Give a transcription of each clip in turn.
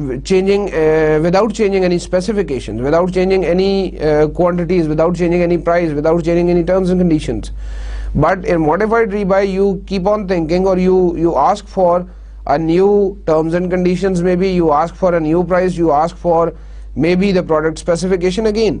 changing without changing any specifications, without changing any quantities, without changing any price, without changing any terms and conditions. But in modified rebuy you keep on thinking, or you ask for a new terms and conditions, maybe you ask for a new price, you ask for maybe the product specification again,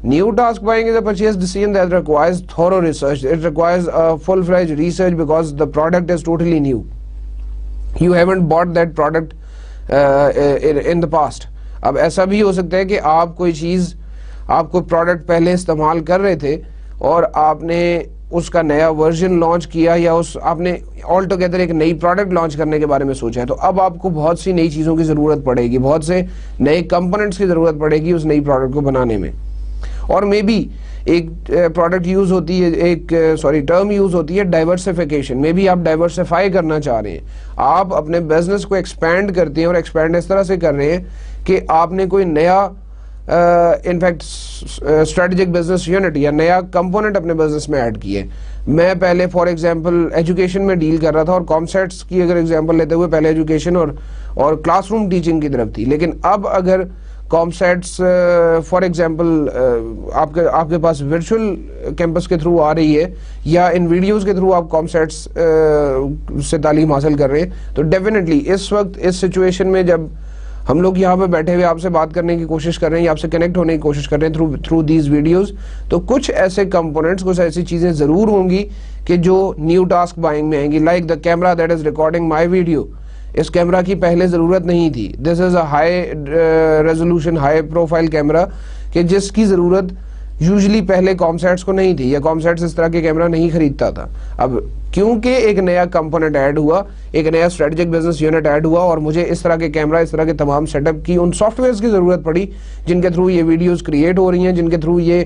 New task buying is a purchase decision that requires thorough research. It requires a full-fledged research because the product is totally new. You haven't bought that product in the past. اب ایسا بھی ہو سکتا ہے کہ آپ کوئی چیز, آپ کوئی پروڈکٹ پہلے استعمال کر رہے تھے اور آپ نے اس کا نیا ورژن لانچ کیا, یا آپ نے آل ٹوگیدر ایک نئی پروڈکٹ لانچ کرنے کے بارے میں سوچا ہے, تو اب آپ کو بہت سی نئی چیزوں کی ضرورت پڑے گی, بہت سے نئے کمپوننٹس کی ضرورت پڑے گی اس نئی پروڈکٹ کو بنانے میں. اور مے بی ایک پروڈکٹ یوز ہوتی ہے, ایک ٹرم یوز ہوتی ہے ڈائیورسیفیکیشن. مے بی آپ ڈائیورسیفائی کرنا چاہ رہے ہیں, آپ اپنے بزنس کو ایکسپینڈ کرتے ہیں, اور ایکسپینڈ اس طرح سے کر رہے ہیں کہ آپ نے کوئی نیا انفیکٹ اسٹریٹجک بزنس یونٹ یا نیا کمپوننٹ اپنے بزنس میں ایڈ کیے. میں پہلے فار ایگزامپل ایجوکیشن میں ڈیل کر رہا تھا, اور کانسیپٹس کی اگر ایگزامپل لیتے ہوئے پہلے ایجوکیشن اور کلاس روم ٹیچنگ کی طرف تھی, لیکن اب اگر کانسیپٹس فار ایگزامپل آپ کے پاس ورچوئل کیمپس کے تھرو آ رہی ہے, یا ان ویڈیوز کے تھرو آپ کانسیپٹس سے تعلیم حاصل کر رہے ہیں, تو ڈیفینیٹلی اس وقت اس سچویشن میں جب ہم لوگ یہاں پہ بیٹھے ہوئے آپ سے بات کرنے کی کوشش کر رہے ہیں, یا آپ سے کنیکٹ ہونے کی کوشش کر رہے ہیں تھرو دیز ویڈیوز, تو کچھ ایسے کمپوننٹس, کچھ ایسی چیزیں ضرور ہوں گی کہ جو نیو ٹاسک بائنگ میں آئیں گی. Like the camera that is recording my video, اس کیمرا کی پہلے ضرورت نہیں تھی. This is a high resolution high profile camera, کہ جس کی ضرورت یوزلی پہلے کامسیٹس کو نہیں تھی, یا کامسیٹس اس طرح کے کیمرا نہیں خریدتا تھا. اب کیونکہ ایک نیا کمپوننٹ ایڈ ہوا, ایک نیا اسٹریٹجک بزنس یونٹ ایڈ ہوا, اور مجھے اس طرح کے کیمرا, اس طرح کے تمام سیٹ اپ کی ان سافٹ ویئرس کی ضرورت پڑی جن کے تھرو یہ ویڈیوز کریٹ ہو رہی ہیں, جن کے تھرو یہ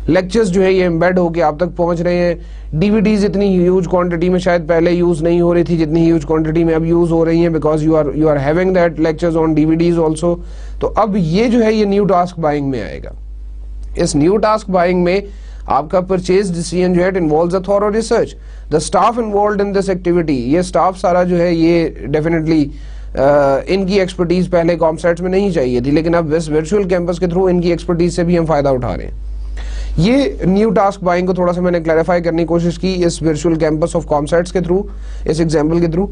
لیکچرز جو ہے یہ امبیڈ ہو کے آپ تک پہنچ رہے ہیں. ڈی وی ڈیز اتنی ہیوج کوانٹٹی میں شاید پہلے یوز نہیں ہو رہی تھی جتنی ہیوج کوانٹٹی میں اب یوز ہو رہی ہیں, because you are having that lectures on DVDs also. تو اب یہ جو ہے یہ نیو ٹاسک بائنگ میں آئے گا. اس نیو ٹاسک بائنگ میں آپ کا پرچیز ڈیسیژن جو ہے involves a thorough research. The staff involved in this activity, یہ اسٹاف سارا جو ہے یہ ڈیفینیٹلی ان کی ایکسپرٹیز پہلے کامسیٹس میں نہیں چاہیے تھی, لیکن اب اس ورچوئل کیمپس کے تھرو ان کی ایکسپرٹیز سے بھی ہم فائدہ اٹھا رہے ہیں. یہ نیو ٹاسک بائنگ کو تھوڑا سا میں نے کلیریفائی کرنے کی کوشش کی اس ورچوئل کیمپس آف کامسیٹس کے تھرو, اس ایگزامپل کے تھرو.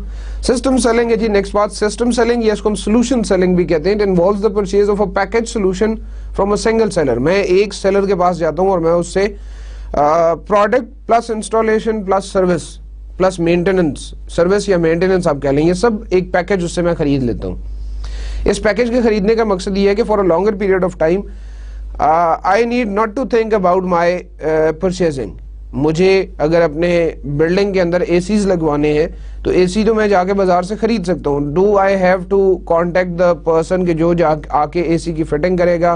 سسٹم سیلنگ ہے جی نیکسٹ بات. سسٹم سیلنگ, یا اس کو ہم سولوشن سیلنگ بھی کہتے ہیں. It involves the purchase of a package solution from a single seller. میں ایک سیلر کے پاس جاتا ہوں اور میں اس سے product plus installation plus service plus maintenance, service یا مینٹیننس آپ کہہ لیں, یہ سب ایک پیکج اس سے میں خرید لیتا ہوں. اس پیکج کے خریدنے کا مقصد یہ ہے کہ for a longer period of time I need not to think about my purchasing. مجھے اگر اپنے بلڈنگ کے اندر اے سیز لگوانے ہیں تو اے سی تو میں جا کے بازار سے خرید سکتا ہوں. Do I have to contact the person کہ جو آ کے اے سی کی فٹنگ کرے گا,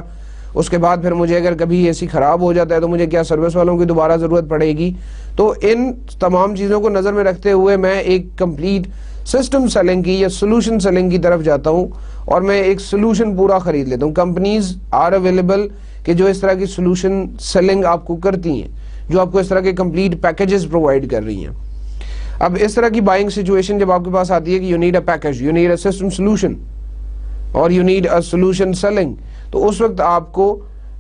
اس کے بعد پھر مجھے اگر کبھی اے سی خراب ہو جاتا ہے تو مجھے کیا سروس والوں کی دوبارہ ضرورت پڑے گی. تو ان تمام چیزوں کو نظر میں رکھتے ہوئے میں ایک کمپلیٹ سسٹم سیلنگ کی یا سولوشن سیلنگ کی طرف جاتا ہوں, اور میں ایک سولوشن پورا خرید لیتا ہوں. کمپنیز آر اویلیبل کہ جو اس طرح کی سولوشن سیلنگ آپ کو کرتی ہیں, جو آپ کو اس طرح کے کمپلیٹ پیکیجز پرووائڈ کر رہی ہیں. اب اس طرح کی بائنگ سچویشن جب آپ کے پاس آتی ہے کہ you need a package, you need a system solution, اور you need a solution selling, تو اس وقت آپ کو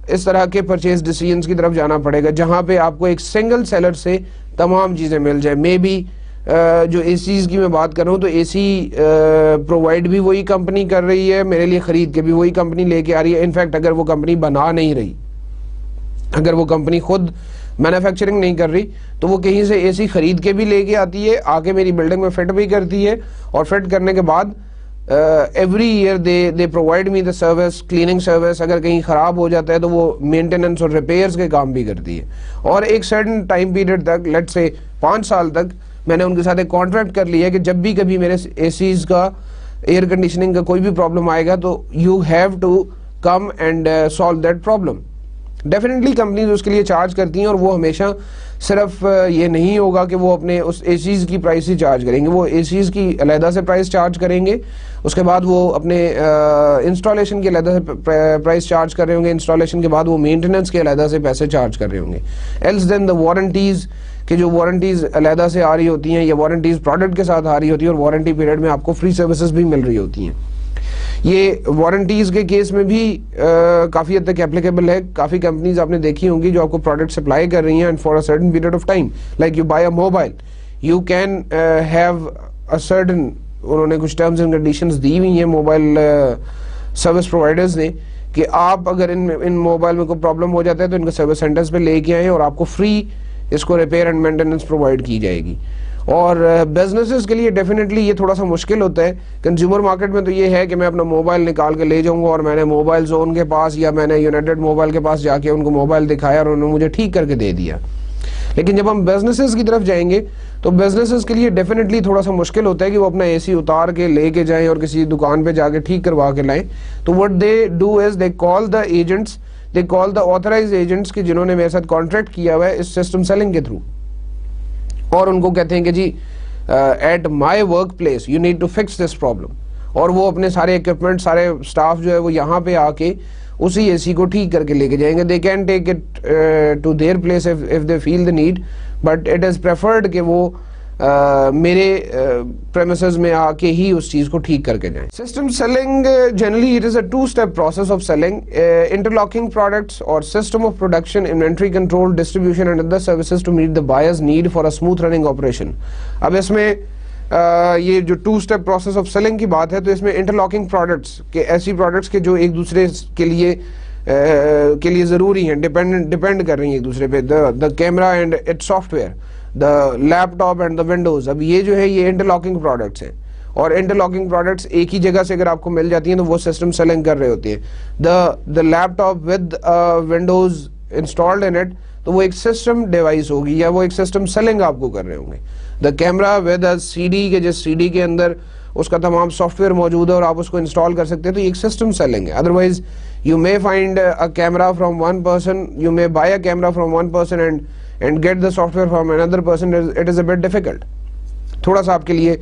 اس طرح کے پرچیز ڈیسیژنز کی طرف جانا پڑے گا جہاں پہ آپ کو ایک سنگل سیلر سے تمام چیزیں مل جائے. مے بی جو اے سیز کی میں بات کر رہا ہوں تو اے سی پرووائڈ بھی وہی کمپنی کر رہی ہے, میرے لیے خرید کے بھی وہی کمپنی لے کے آ رہی ہے. انفیکٹ اگر وہ کمپنی بنا نہیں رہی, اگر وہ کمپنی خود مینوفیکچرنگ نہیں کر رہی, تو وہ کہیں سے اے سی خرید کے بھی لے کے آتی ہے, آ کے میری بلڈنگ میں فٹ بھی کرتی ہے, اور فٹ کرنے کے بعد every year they provide me the service, cleaning service. اگر کہیں خراب ہو جاتا ہے تو وہ مینٹیننس اور ریپیئرز کے کام بھی کرتی ہے. اور ایک سرٹن ٹائم پیریڈ تک, لیٹ سے 5 سال تک, میں نے ان کے ساتھ ایک کانٹریکٹ کر لیا کہ جب بھی کبھی میرے اے سیز کا, ایئر کنڈیشننگ کا کوئی بھی پرابلم آئے گا تو you have to come and solve that problem. Definitely companies اس کے لیے چارج کرتی ہیں, اور وہ ہمیشہ صرف یہ نہیں ہوگا کہ وہ اپنے اس اے سیز کی پرائس ہی چارج کریں گے, وہ اے سیز کی علیحدہ سے پرائس چارج کریں گے, اس کے بعد وہ اپنے انسٹالیشن کی علیحدہ سے پرائس چارج کر رہے ہوں گے, انسٹالیشن کے بعد وہ مینٹیننس کے علیحدہ سے پیسے چارج کر رہے ہوں گے. ایلس دین دا وارنٹیز, کہ جو وارنٹیز علیحدہ سے آ رہی ہوتی ہیں, یا وارنٹیز پروڈکٹ کے ساتھ آ رہی ہوتی ہیں, اور وارنٹی پیریڈ میں آپ کو فری سروسز بھی مل رہی ہوتی ہیں. یہ وارنٹیز کے کیس میں بھی کافی حد تک اپلیکیبل ہے. کافی کمپنیز آپ نے دیکھی ہوں گی جو آپ کو پروڈکٹ سپلائی کر رہی ہیں, and for a certain period of time, like you by a mobile, you can have a certain, انہوں نے کچھ ٹرمز اینڈ کنڈیشنز دی ہوئی ہیں موبائل سروس پرووائڈرز نے, کہ آپ اگر ان موبائل میں کوئی پرابلم ہو جاتا ہے تو ان کو سروس سینٹرز پہ لے کے آئیں اور آپ کو فری اس کو ریپیئر اینڈ مینٹیننس پرووائڈ کی جائے گی. اور بزنسز کے لیے ڈیفینیٹلی یہ تھوڑا سا مشکل ہوتا ہے. کنزیومر مارکیٹ میں تو یہ ہے کہ میں اپنا موبائل نکال کے لے جاؤں گا اور میں نے موبائل زون کے پاس یا میں نے یونائٹڈ موبائل کے پاس جا کے ان کو موبائل دکھایا اور انہوں نے مجھے ٹھیک کر کے دے دیا. لیکن جب ہم بزنسز کی طرف جائیں گے تو بزنسز کے لیے ڈیفینیٹلی تھوڑا سا مشکل ہوتا ہے کہ وہ اپنا اے سی اتار کے لے کے جائیں اور کسی دکان پہ جا کے ٹھیک کروا کے لائیں. تو what they do is they call the agents, they call the authorized agents کہ جنہوں نے میرے ساتھ کانٹریکٹ کیا ہوا ہے اس سسٹم سیلنگ کے تھرو, اور ان کو کہتے ہیں کہ جی at my workplace you need to fix this problem, اور وہ اپنے سارے اکوپمنٹ سارے اسٹاف جو ہے وہ یہاں پہ آ کے اسی اے سی کو ٹھیک کر کے لے کے جائیں گے. They can take it to their place if they feel the need, but it is preferred کہ وہ میرے پریمیسز میں آ کے ہی اس چیز کو ٹھیک کر کے جائیں. System selling generally it is a 2-step process of selling. Interlocking products اور system of production, inventory control, distribution and other services to meet the buyers need for a smooth running operation. اب اس میں یہ جو 2-step process of selling کی بات ہے تو اس میں انٹرلاکنگ پروڈکٹس کے ایسی پروڈکٹس کے جو ایک دوسرے کے لیے ضروری ہیں, ڈپینڈ کر رہی ہیں ایک دوسرے پہ. The camera and it software, the laptop and the Windows. اب یہ جو ہے یہ انٹرلاکنگ پروڈکٹس ہیں, اور انٹرلاکنگ پروڈکٹس ایک ہی جگہ سے اگر آپ کو مل جاتی ہیں تو وہ سسٹم سیلنگ کر رہے ہوتے ہیں. The laptop with windows installed in it, تو وہ ایک سسٹم ڈیوائس ہوگی یا وہ ایک سسٹم سیلنگ آپ کو کر رہے ہوں گے. The camera with a CD, کے جس سی ڈی کے اندر اس کا تمام سافٹ ویئر موجود ہے اور آپ اس کو انسٹال کر سکتے ہیں, تو یہ ایک سسٹم سیلنگ ہے. Otherwise you may find a camera from one person, you may buy a camera from one person and get the software from another person. It is a bit difficult, تھوڑا سا آپ کے لیے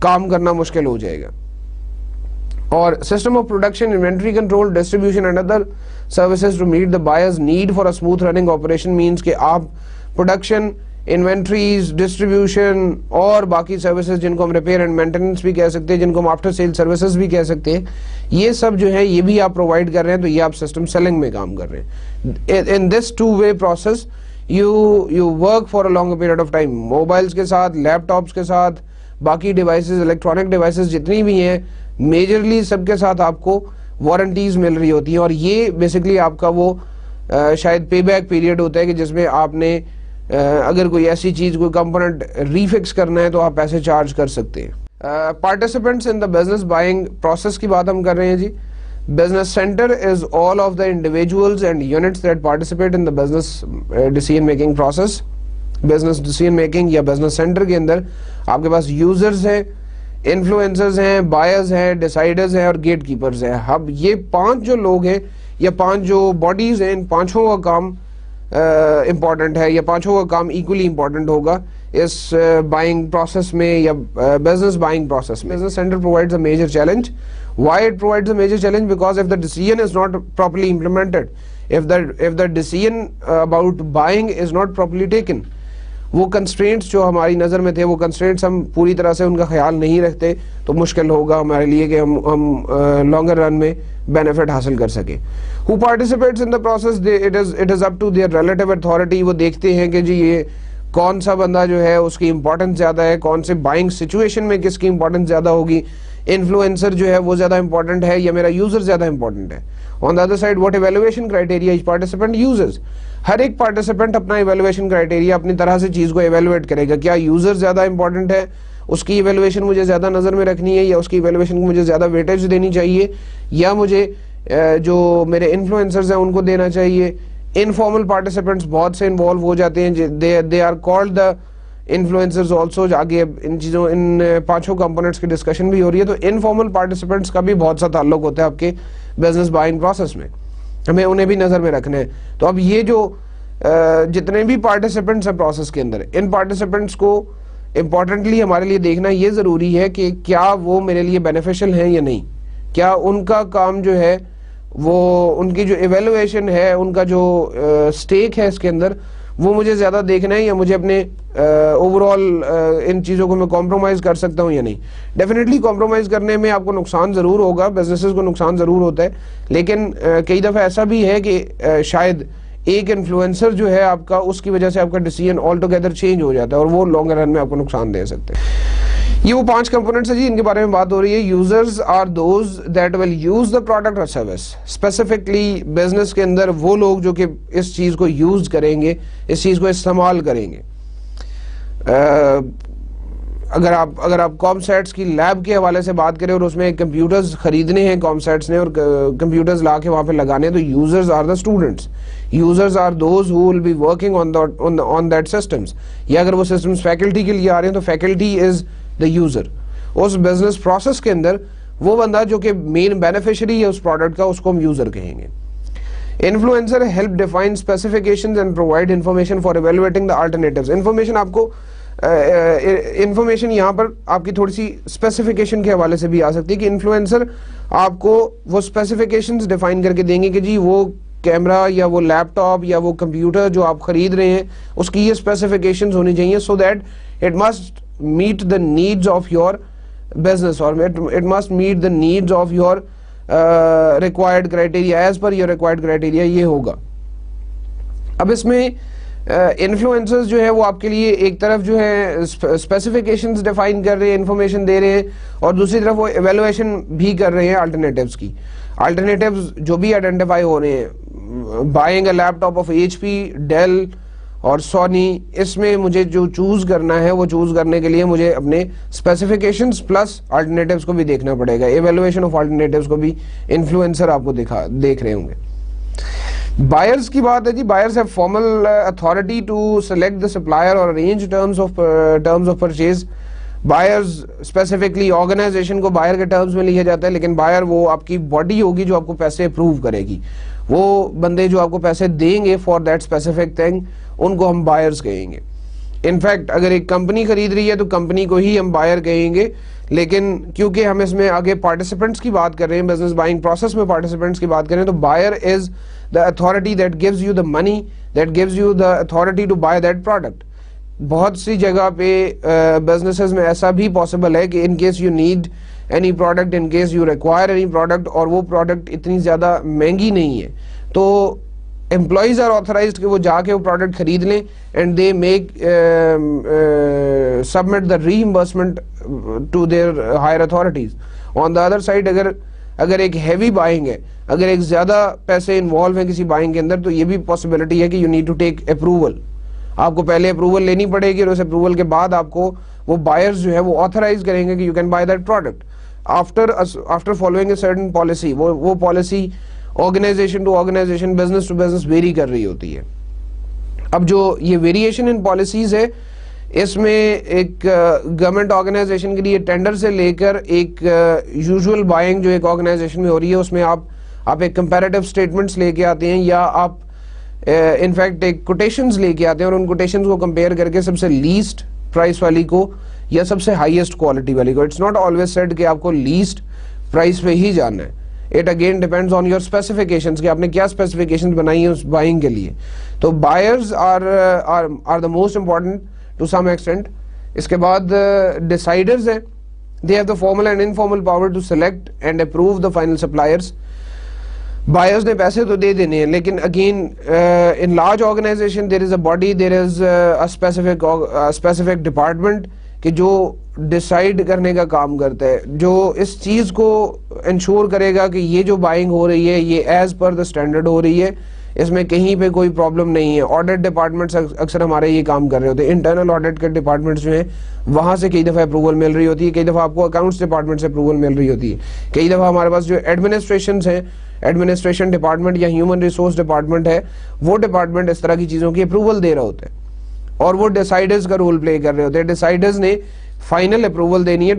کام کرنا مشکل ہو جائے گا. اور system of production, inventory control, distribution and other services to meet the buyers need for a smooth running operation means کہ آپ پروڈکشن, انوینٹریز, ڈسٹریبیوشن اور باقی سروسز جن کو ہم ریپیئر اینڈ مینٹیننس بھی کہہ سکتے ہیں, جن کو ہم آفٹر سیل سروسز بھی کہہ سکتے ہیں, یہ سب جو ہے یہ بھی آپ پرووائڈ کر رہے ہیں. تو یہ آپ سسٹم سیلنگ میں کام کر رہے ہیں. ان دس 2-way process you work for a long period of time. Mobiles کے ساتھ, لیپ ٹاپس کے ساتھ, باقی ڈیوائسز, الیکٹرانک ڈیوائسز جتنی بھی ہیں, میجرلی سب کے ساتھ آپ کو وارنٹیز مل رہی ہوتی ہیں. اور یہ بیسکلی آپ کا وہ شاید پے بیک پیریڈ ہوتا ہے کہ جس میں آپ نے اگر کوئی ایسی چیز, کوئی کمپوننٹ ریفکس کرنا ہے تو آپ پیسے چارج کر سکتے ہیں. Participants in the business buying process کی بات ہم کر رہے ہیں جی. Business centre is all of the individuals and units that participate in the business decision making process. Business decision making یا بزنس سینٹر کے اندر آپ کے پاس یوزرز ہیں, انفلوئنسرز ہیں, بائرز ہیں, ڈیسائیڈرز ہیں اور گیٹ کیپرز ہیں. اب یہ 5 جو لوگ ہیں یا 5 جو باڈیز ہیں, ان 5 کا کام امپورٹنٹ ہے یا 5 کا کام ایکولی امپورٹنٹ ہوگا اس بائنگ پروسیس میں یا بزنس بائنگ پروسیس میں. Business centre provides a major challenge. Why it provides a major challenge? Because if the decision is not properly implemented, if the decision about buying is not properly taken, وہ constraints جو ہماری نظر میں تھے, وہ constraints ہم پوری طرح سے ان کا خیال نہیں رکھتے تو مشکل ہوگا ہمارے لیے کہ ہم لانگر رن میں بینیفٹ حاصل کر سکیں. Who participates in the process? It is up to their relative authority. وہ دیکھتے ہیں کہ جی یہ کون سا بندہ جو ہے اس کی امپورٹنس زیادہ ہے, کون سے بائنگ سچویشن میں کس کی امپورٹنس زیادہ ہوگی, انفلوئنسر جو ہے وہ زیادہ امپورٹنٹ ہے یا میرا یوزر زیادہ امپورٹنٹ ہے. On the other side, what evaluation criteria each participant uses. ہر ایک پارٹیسپینٹ اپنا ایویلویشن کرائٹیریا اپنی طرح سے چیز کو ایویلویٹ کرے گا. کیا یوزر زیادہ امپورٹنٹ ہے, اس کی ایویلویشن مجھے زیادہ نظر میں رکھنی ہے, یا اس کی ایویلویشن کو مجھے زیادہ ویٹیج دینی چاہیے, یا مجھے جو میرے انفلوئنسرز ہیں ان کو دینا چاہیے. انفارمل پارٹیسپینٹس بہت سے انوالو ہو جاتے ہیں, they are called the influencers also. آگے ان چیزوں ان 5 کمپوننٹس کی ڈسکشن بھی ہو رہی ہے. تو انفارمل پارٹیسپینٹس کا بھی بہت سا تعلق ہوتا ہے آپ کے بزنس بائنگ پروسیس میں, ہمیں انہیں بھی نظر میں رکھنا ہے. تو اب یہ جو جتنے بھی پارٹیسپینٹس ہیں پروسیس کے اندر, ان پارٹیسپینٹس کو امپورٹنٹلی ہمارے لیے دیکھنا یہ ضروری ہے کہ کیا وہ میرے لیے بینیفیشل ہیں یا نہیں, کیا ان کا کام جو ہے وہ ان کی جو ایویلویشن ہے, ان کا جو سٹیک ہے اس کے اندر, وہ مجھے زیادہ دیکھنا ہے, یا مجھے اپنے اوور آل ان چیزوں کو میں کمپرومائز کر سکتا ہوں یا نہیں. ڈیفینیٹلی کمپرومائز کرنے میں آپ کو نقصان ضرور ہوگا, بزنسز کو نقصان ضرور ہوتا ہے, لیکن کئی دفعہ ایسا بھی ہے کہ شاید ایک انفلوئنسر جو ہے آپ کا, اس کی وجہ سے آپ کا ڈیسیژن آل ٹوگیدر چینج ہو جاتا ہے اور وہ لانگ رن میں آپ کو نقصان دے سکتے ہیں. یہ وہ 5 کمپوننٹس ہیں جی ان کے بارے میں بات ہو رہی ہے. Users are those that will use the product اور سروس. اسپیسیفکلی بزنس کے اندر وہ لوگ جو کہ اس چیز کو یوز کریں گے, اس چیز کو استعمال کریں گے. اگر آپ کام سیٹس کی لیب کے حوالے سے بات کریں اور اس میں کمپیوٹرز خریدنے ہیں کام سیٹس نے اور کمپیوٹرز لا کے وہاں پہ لگانے ہیں, تو users are the students. Users are those who will be working on that systems. یا اگر وہ سسٹمز فیکلٹی کے لیے آ رہے ہیں تو فیکلٹی از دا یوزر. اس بزنس پروسیس کے اندر وہ بندہ جو کہ مین بینیفیشری ہے اس پروڈکٹ کا, اس کو ہم یوزر کہیں گے. Influencer help define specifications and provide information for evaluating the alternatives. Information آپ کو انفارمیشن یہاں پر آپ کی تھوڑی سی اسپیسیفکیشن کے حوالے سے بھی آ سکتی ہے کہ انفلوئنسر آپ کو وہ اسپیسیفکیشنز ڈیفائن کر کے دیں گے کہ جی وہ کیمرہ یا وہ لیپ ٹاپ یا وہ کمپیوٹر جو آپ خرید رہے ہیں اس کی یہ اسپیسیفکیشنز ہونی چاہیے, so that it must meet the needs of your business or it must meet the needs of your required criteria, as per your required criteria یہ ہوگا. اب اس میں انفلوئنسرز جو ہے وہ آپ کے لیے ایک طرف جو ہے اسپیسیفکیشنز ڈیفائن کر رہے ہیں, انفارمیشن دے رہے ہیں, اور دوسری طرف وہ ایویلویشن بھی کر رہے ہیں الٹرنیٹیوز کی. الٹرنیٹیوز جو بھی آئیڈینٹیفائی ہو رہے ہیں, buying a laptop of HP, Dell اور سونی, اس میں مجھے جو چوز کرنا ہے وہ چوز کرنے کے لیے مجھے اپنے اسپیسیفکیشنز پلس آلٹرنیٹیوز کو بھی دیکھنا پڑے گا. ایویلویشن آف آلٹرنیٹیوز کو بھی انفلوئنسر آپ کو دیکھ رہے ہوں گے. بائرز کی بات ہے جی. Buyers have formal authority to select the supplier اور arrange terms of purchase. Buyers specifically organisation کو بائر کے ٹرمز میں لیا جاتا ہے, لیکن بائر وہ آپ کی باڈی ہوگی جو آپ کو پیسے اپروو کرے گی. وہ بندے جو آپ کو پیسے دیں گے فار دیٹ اسپیسیفک تھنگ, ان کو ہم بائرز کہیں گے. انفیکٹ اگر ایک کمپنی خرید رہی ہے تو کمپنی کو ہی ہم بائر کہیں گے, لیکن کیونکہ ہم اس میں آگے پارٹیسپینٹس کی بات کر رہے ہیں, بزنس بائنگ پروسیس میں پارٹیسپینٹس کی بات کر رہے ہیں, تو buyer is the authority that gives you the money, that gives you the authority to buy that product. بہت سی جگہ پہ بزنسز میں ایسا بھی پاسبل ہے کہ in case you need any product, in case you require any product, اور وہ پروڈکٹ اتنی زیادہ مہنگی نہیں ہے, تو امپلائیز آر آتھرائزڈ کہ وہ جا کے وہ پروڈکٹ خرید لیں, and they make submit the reimbursement to their higher authorities. On the other side اگر ایک ہیوی بائنگ ہے, اگر ایک زیادہ پیسے انوالو ہیں کسی بائنگ کے اندر, تو یہ بھی پاسبلٹی ہے کہ you need to take approval. آپ کو پہلے اپروول لینی پڑے گی, اور اس اپروول کے بعد آپ کو وہ بائرز جو ہے وہ آتھرائز کریں گے کہ you can buy that product after following a certain policy. وہ policy organisation to organisation, business to business vary کر رہی ہوتی ہے. اب جو یہ ویریشن ان پالیسیز ہے, اس میں ایک گورنمنٹ آرگنائزیشن کے لیے ٹینڈر سے لے کر ایک یوزول بائنگ جو ایک آرگنائزیشن میں ہو رہی ہے, اس میں آپ ایک کمپیریٹیو اسٹیٹمنٹس لے کے آتے ہیں, یا آپ انفیکٹ ایک کوٹیشنز لے کے آتے ہیں, اور ان کوٹیشنز کو کمپیئر کر کے سب سے لیسٹ پرائس والی کو یا سب سے ہائیسٹ کوالٹی والی کو. اٹس ناٹ آلویز سیڈ کہ آپ کو لیسٹ پرائس پہ ہی جانا ہے. It again depends on your specifications کہ آپ نے کیا اسپیسیفکیشن بنائی ہیں اس بائنگ کے لیے. تو buyers are the most important to some extent. اس کے بعد ڈیسائڈرز ہیں. They have the formal and informal power to select and approve the final suppliers. Buyers نے پیسے تو دے دینے ہیں, لیکن again in large organisation there is a body, there is a specific department کہ جو ڈیسائیڈ کرنے کا کام کرتا ہے, جو اس چیز کو انشور کرے گا کہ یہ جو بائنگ ہو رہی ہے یہ ایز پر دا اسٹینڈرڈ ہو رہی ہے, اس میں کہیں پہ کوئی پرابلم نہیں ہے. آڈٹ ڈپارٹمنٹس اکثر ہمارے یہ کام کر رہے ہوتے ہیں. انٹرنل آڈٹ کے ڈپارٹمنٹس جو ہیں وہاں سے کئی دفعہ اپروول مل رہی ہوتی ہے, کئی دفعہ آپ کو اکاؤنٹس ڈپارٹمنٹ سے اپروول مل رہی ہوتی ہے, کئی دفعہ ہمارے پاس جو ایڈمنسٹریشنز ہیں, ایڈمنسٹریشن ڈپارٹمنٹ یا ہیومن ریسورس ڈپارٹمنٹ ہے, وہ ڈپارٹمنٹ اس طرح کی چیزوں کی اپروول دے رہا ہوتا ہے, اور وہ ڈیسائڈرز کا رول پلے کر رہے ہوتے ہیں. ڈیسائڈرز نے فائنل اپروول دینی ہے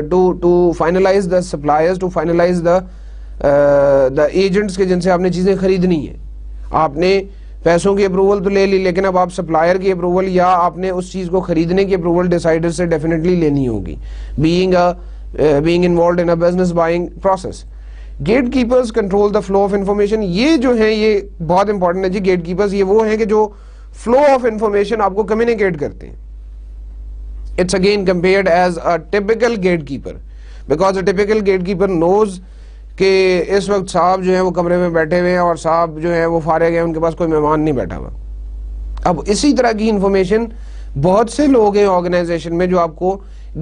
to finalise the suppliers, to finalise the agents کے جن سے آپ نے چیزیں خریدنی ہیں. آپ نے پیسوں کی اپروول تو لے لی, لیکن اب آپ سپلائر کی اپروول یا آپ نے اس چیز کو خریدنے کی اپروول ڈیسائڈر سے ڈیفینیٹلی لینی ہوگی, being involved in a business buying process. Gatekeepers control the flow of information. یہ جو ہیں یہ بہت امپورٹنٹ ہے جی. گیٹ کیپرز یہ وہ ہیں کہ جو فلو آف انفارمیشن آپ کو کمیونیکیٹ کرتے ہیں. It's again compared as a typical gatekeeper, because a typical gatekeeper knows کہ اس وقت صاحب جو ہیں وہ کمرے میں بیٹھے ہوئے ہیں اور صاحب جو ہیں وہ فارغ ہیں, ان کے پاس کوئی مہمان نہیں بیٹھا ہوا. اب اسی طرح کی انفارمیشن بہت سے لوگ ہیں آرگنائزیشن میں جو آپ کو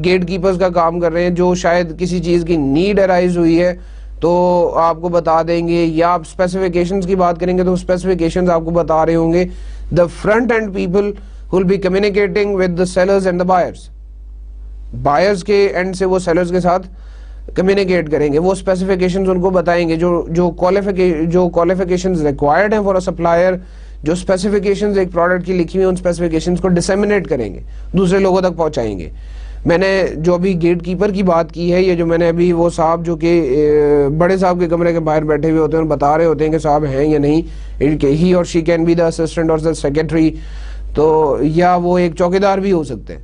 گیٹ کیپرز کا کام کر رہے ہیں, جو شاید کسی چیز کی نیڈ ارائز ہوئی ہے تو آپ کو بتا دیں گے, یا آپ اسپیسیفیکیشنز کی بات کریں گے تو اسپیسیفیکیشنز آپ کو بتا رہے ہوں گے. The front end people who will be communicating with the sellers and the buyers. Buyers کے اینڈ سے وہ sellers کے ساتھ کمیونیکیٹ کریں گے, وہ اسپیسیفیکیشنز ان کو بتائیں گے, جو کوالیفیکیشنز ریکوائرڈ ہیں فار اے سپلائر, جو اسپیسیفیکیشنز ایک پروڈکٹ کی لکھی ہوئی ان اسپیسیفیکیشنز کو ڈسیمینیٹ کریں گے, دوسرے لوگوں تک پہنچائیں گے. میں نے جو ابھی گیٹ کیپر کی بات کی ہے, یہ جو میں نے ابھی وہ صاحب جو کہ بڑے صاحب کے کمرے کے باہر بیٹھے ہوئے ہوتے ہیں اور بتا رہے ہوتے ہیں کہ صاحب ہیں یا نہیں, he or she can be the assistant or the secretary, تو یا وہ ایک چوکیدار بھی ہو سکتے ہیں.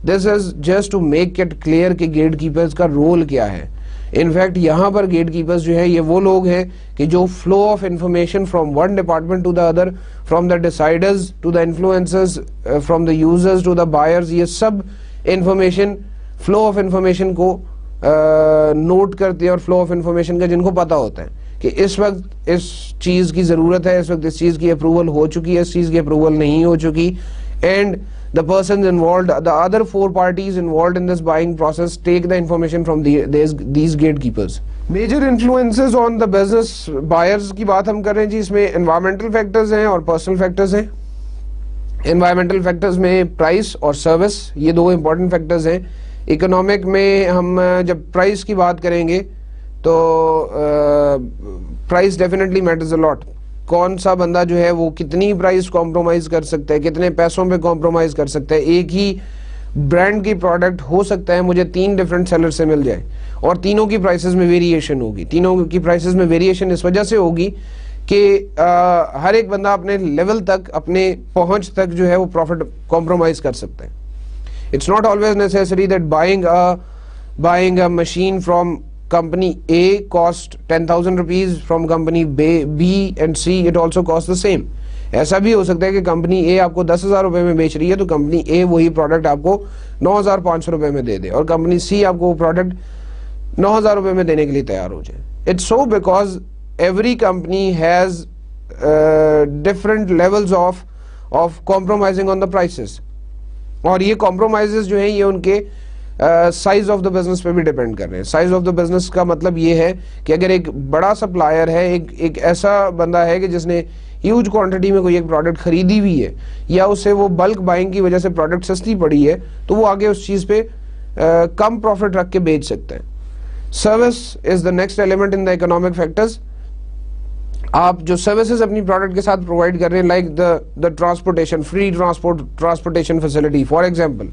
This is just to make it clear کہ گیٹ کیپرز کا رول کیا ہے. انفیکٹ یہاں پر گیٹ کیپرز جو ہے یہ وہ لوگ ہیں کہ جو flow of information from one department to the other, from the deciders to the influencers, from the users to the buyers, یہ سب انفارمیشن, فلو آف انفارمیشن کو نوٹ کرتے ہیں, اور فلو آف انفارمیشن کا جن کو پتا ہوتا ہے کہ اس وقت اس چیز کی ضرورت ہے, اس وقت اس چیز کی اپروول ہو چکی ہے, اس چیز کی اپروول نہیں ہو چکی, and the persons involved, the other 4 parties involved in this buying process take the information from these gatekeepers. Major influences on the business buyers کی بات ہم کر رہے ہیں جی, اس میں environmental factors ہیں اور personal factors ہیں. environmental factors میں price اور service, یہ 2 important factors ہیں. economic میں ہم جب price کی بات کریں گے تو price definitely matters a lot. کون سا بندہ جو ہے وہ کتنی پرائز کمپرومائز کر سکتا ہے, کتنے پیسوں پہ کمپرومائز کر سکتا ہے. ایک ہی برانڈ کی پروڈکٹ ہو سکتا ہے مجھے 3 ڈیفرنٹ سیلر سے مل جائے, اور تینوں کی پرائسز میں ویریشن ہوگی. تینوں کی پرائسز میں ویریشن اس وجہ سے ہوگی کہ ہر ایک بندہ اپنے لیول تک, اپنے پہنچ تک جو ہے وہ پروفٹ کمپرومائز کر سکتا ہے. It's not always necessary that buying a machine from company A cost 10,000 rupees, from company B and C it also costs the same. ایسا بھی ہو سکتا ہے کہ کمپنی A آپ کو 10,000 روپے میں بیچ رہی ہے تو کمپنی A وہی پروڈکٹ آپ کو 9,500 روپے میں دے دے, اور کمپنی C آپ کو وہ پروڈکٹ 9,000 روپے میں دینے کے لیے تیار ہو جائے. It's so because every company has different levels of compromising on the prices, اور یہ compromises جو ہیں یہ ان کے سائز آف دا بزنس پہ بھی ڈیپینڈ کر رہے ہیں. سائز آف دا بزنس کا مطلب یہ ہے کہ اگر ایک بڑا سپلائر ہے, ایک ایسا بندہ ہے کہ جس نے ہیوج کوانٹٹی میں کوئی ایک پروڈکٹ خریدی ہوئی ہے, یا اسے وہ بلک بائنگ کی وجہ سے پروڈکٹ سستی پڑی ہے, تو وہ آگے اس چیز پہ کم پروفٹ رکھ کے بیچ سکتے ہیں. Service is the next element in the economic factors. آپ جو سروسز اپنی پروڈکٹ کے ساتھ پرووائڈ کر رہے ہیں, like the transportation, free transportation facility, for example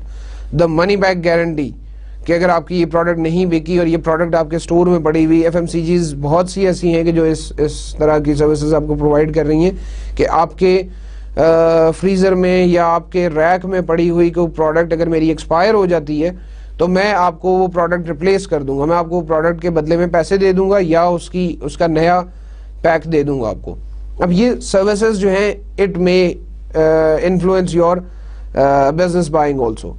the money back guarantee, کہ اگر آپ کی یہ پروڈکٹ نہیں بکی اور یہ پروڈکٹ آپ کے سٹور میں پڑی ہوئی. FMCGs بہت سی ایسی ہیں کہ جو اس طرح کی سروسز آپ کو پرووائڈ کر رہی ہیں کہ آپ کے فریزر میں یا آپ کے ریک میں پڑی ہوئی کوئی پروڈکٹ اگر میری ایکسپائر ہو جاتی ہے تو میں آپ کو وہ پروڈکٹ ریپلیس کر دوں گا, میں آپ کو پروڈکٹ کے بدلے میں پیسے دے دوں گا, یا اس کا نیا پیک دے دوں گا آپ کو. اب یہ سروسز جو ہیں it may influence your business buying also.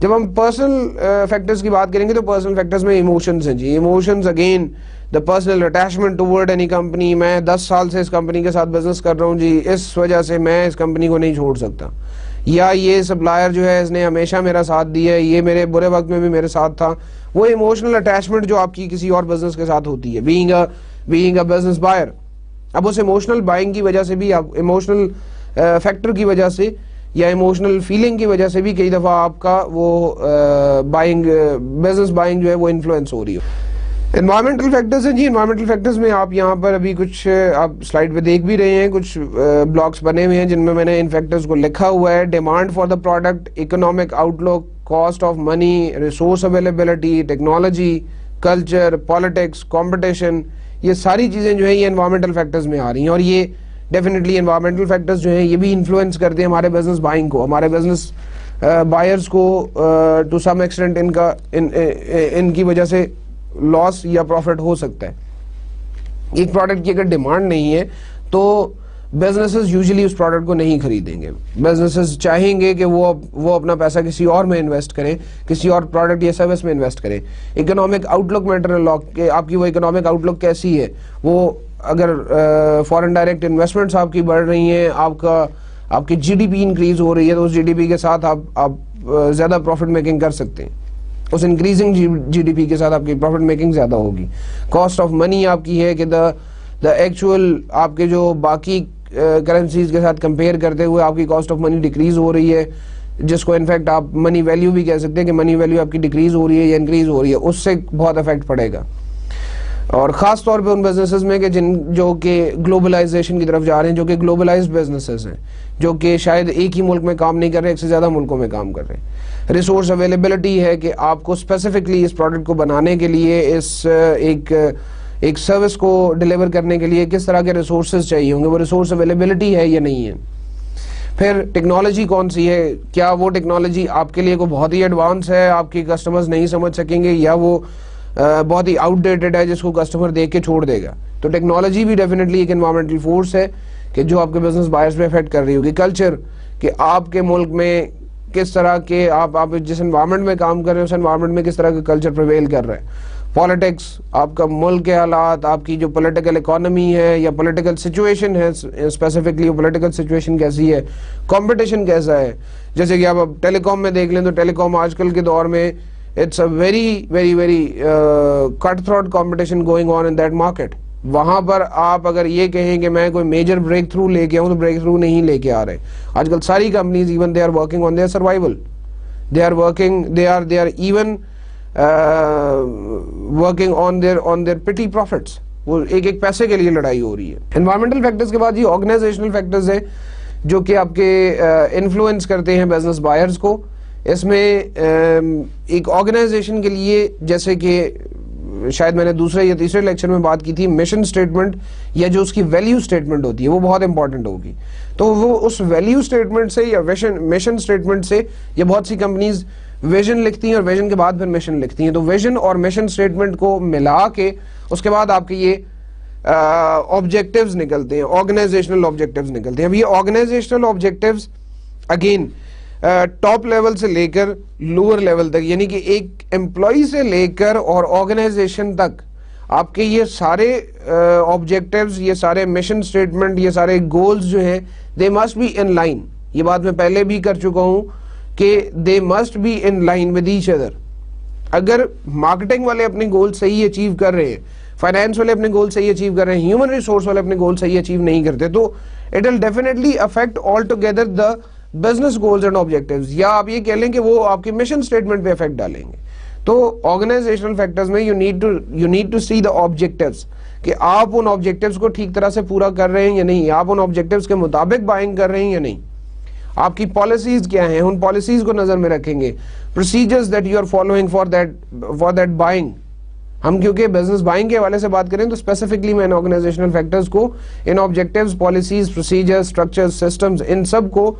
جب ہم پرسنل فیکٹرز کی بات کریں گے تو پرسنل فیکٹرز میں ایموشنز ہیں جی. Emotions again the personal attachment toward any company. میں 10 سال سے اس کمپنی کے ساتھ بزنس کر رہا ہوں جی, اس وجہ سے میں اس کمپنی کو نہیں چھوڑ سکتا. یا یہ سپلائر جو ہے اس نے ہمیشہ میرا ساتھ دیا ہے, یہ میرے برے وقت میں بھی میرے ساتھ تھا. وہ ایموشنل اٹیچمنٹ جو آپ کی کسی اور بزنس کے ساتھ ہوتی ہے, بینگ اے بزنس بائر. اب اس ایموشنل بائنگ کی وجہ سے بھی, آپ ایموشنل فیکٹر کی وجہ سے یا ایموشنل فیلنگ کی وجہ سے بھی کئی دفعہ آپ کا وہ بزنس بائنگ جو ہے وہ انفلوئنس ہو رہی ہو. انوائرمنٹل فیکٹرز ہیں جی. انوائرمنٹل فیکٹرز میں آپ یہاں پر ابھی کچھ آپ سلائڈ پہ دیکھ بھی رہے ہیں, کچھ بلاکس بنے ہوئے ہیں جن میں نے ان فیکٹرز کو لکھا ہوا ہے. Demand for the product, economic outlook, cost of money, resource availability, technology, culture, politics, competition, یہ ساری چیزیں جو ہیں یہ انوائرمنٹل فیکٹرز میں آ رہی ہیں. اور یہ ڈیفینیٹلی انوائرمنٹل فیکٹرز جو ہیں یہ بھی انفلوئنس کرتے ہیں ہمارے بزنس بائنگ کو, ہمارے بزنس بائرز کو ٹو سم ایکسٹینٹ. ان کی وجہ سے لاس یا پروفٹ ہو سکتا ہے. ایک پروڈکٹ کی اگر ڈیمانڈ نہیں ہے تو بزنسز یوزلی اس پروڈکٹ کو نہیں خریدیں گے. بزنسز چاہیں گے کہ وہ اپنا پیسہ کسی اور میں انویسٹ کریں, کسی اور پروڈکٹ یا سروس میں انویسٹ کریں. اکنامک آؤٹ لک میٹر لاک, کہ آپ کی وہ اکنامک آؤٹ لک کیسی ہے. وہ اگر فارن ڈائریکٹ انویسٹمنٹس آپ کی بڑھ رہی ہیں, آپ کی GDP انکریز ہو رہی ہے, تو اس GDP کے ساتھ آپ زیادہ پروفٹ میکنگ کر سکتے ہیں. اس انکریزنگ جی ڈی پی کے ساتھ آپ کی پروفٹ میکنگ زیادہ ہوگی. کاسٹ آف منی آپ کی ہے کہ دا ایکچوئل آپ کے جو باقی کرنسیز کے ساتھ کمپیئر کرتے ہوئے آپ کی کاسٹ آف منی ڈیکریز ہو رہی ہے, جس کو انفیکٹ آپ منی ویلیو بھی کہہ سکتے ہیں کہ منی ویلیو آپ کی ڈیکریز ہو رہی ہے یا انکریز ہو رہی ہے, اس سے بہت افیکٹ پڑے گا. اور خاص طور پہ ان بزنسز میں کہ جو کہ گلوبلائزیشن کی طرف جا رہے ہیں, جو کہ گلوبلائزڈ بزنسز ہیں, جو کہ شاید ایک ہی ملک میں کام نہیں کر رہے, ایک سے زیادہ ملکوں میں کام کر رہے ہیں. ریسورس اویلیبلٹی ہے کہ آپ کو اسپیسیفکلی اس پروڈکٹ کو بنانے کے لیے, اس ایک سروس کو ڈیلیور کرنے کے لیے کس طرح کے ریسورسز چاہیے ہوں گے, وہ ریسورس اویلیبلٹی ہے یا نہیں ہے. پھر ٹیکنالوجی کون سی ہے, کیا وہ ٹیکنالوجی آپ کے لیے کوئی بہت ہی ایڈوانس ہے, آپ کے کسٹمرز نہیں سمجھ سکیں گے, یا وہ بہت ہی آؤٹ ڈیٹڈ ہے جس کو کسٹمر دیکھ کے چھوڑ دے گا. تو ٹیکنالوجی بھی ڈیفینیٹلی ایک انوائرمنٹل فورس ہے کہ جو آپ کے بزنس بائرز پہ افیکٹ کر رہی ہوگی. کلچر, کہ آپ کے ملک میں کس طرح کے آپ جس انوائرمنٹ میں کام کر رہے ہیں اس انوائرمنٹ میں کس طرح کا کلچر پریویل کر رہا ہے. پالیٹکس, آپ کا ملک کے حالات, آپ کی جو پولیٹیکل اکانومی ہے یا پولیٹیکل سچویشن ہے, اسپیسیفکلی وہ پولیٹیکل سچویشن کیسی ہے, کمپٹیشن کیسا ہے. جیسے کہ آپ اب ٹیلی کام میں دیکھ لیں تو ٹیلی کام آج کل کے دور میں it's a very cut throat competition going on in that market. وہاں پر آپ اگر یہ کہیں کہ میں کوئی میجر بریک تھرو لے کے آؤں تو بریک تھرو نہیں لے کے آ رہے. آج کل ساری companies even they are working on their survival, they are even working on their petty profits. وہ ایک پیسے کے لیے لڑائی ہو رہی ہے. انوائرمنٹل فیکٹرز کے بعد یہ آرگنائزیشنل فیکٹرز ہیں جو کہ آپ کے انفلوئنس کرتے ہیں بزنس بائرز کو. اس میں ایک آرگنائزیشن کے لیے, جیسے کہ شاید میں نے دوسرے یا تیسرے لیکچر میں بات کی تھی, مشن سٹیٹمنٹ یا جو اس کی ویلیو سٹیٹمنٹ ہوتی ہے وہ بہت امپورٹنٹ ہوگی. تو وہ اس ویلیو سٹیٹمنٹ سے یا مشن سٹیٹمنٹ سے, یا بہت سی کمپنیز ویژن لکھتی ہیں اور ویژن کے بعد پھر مشن لکھتی ہیں, تو ویژن اور مشن سٹیٹمنٹ کو ملا کے اس کے بعد آپ کے یہ آبجیکٹیوز نکلتے ہیں, آرگنائزیشنل آبجیکٹیوز نکلتے ہیں. اب یہ organisational objectives again top level سے لے کر لوور لیول تک, یعنی کہ ایک امپلائی سے لے کر اور آرگنائزیشن تک آپ کے یہ سارے آبجیکٹیوز, یہ سارے مشن سٹیٹمنٹ, یہ سارے گولز جو ہیں they must be in line. یہ بات میں پہلے بھی کر چکا ہوں کہ they must be in line with each other. اگر مارکیٹنگ والے اپنے گول صحیح اچیو کر رہے ہیں, فائنینس والے اپنے گول صحیح اچیو کر رہے ہیں, ہیومن ریسورس والے اپنے گول صحیح اچیو نہیں کرتے, تو it will definitely affect altogether the business goals and objectives, یا آپ یہ کہہ لیں کہ وہ آپ کے مشن سٹیٹمنٹ پہ افیکٹ ڈالیں گے. تو آرگنائزیشنل فیکٹرز میں you need to see the objectives, کہ آپ ان آبجیکٹیوز کو ٹھیک طرح سے پورا کر رہے ہیں یا نہیں, آپ ان آبجیکٹیوز کے مطابق بائنگ کر رہے ہیں یا نہیں, آپ کی پالیسیز کیا ہیں, ان پالیسیز کو نظر میں رکھیں گے. Procedures that you are following for that buying. ہم کیونکہ بزنس بائنگ کے حوالے سے بات کریں تو اسپیسیفکلی میں ان آرگنائزیشنل فیکٹرز کو, ان objectives, policies, procedures, structures, systems, ان سب کو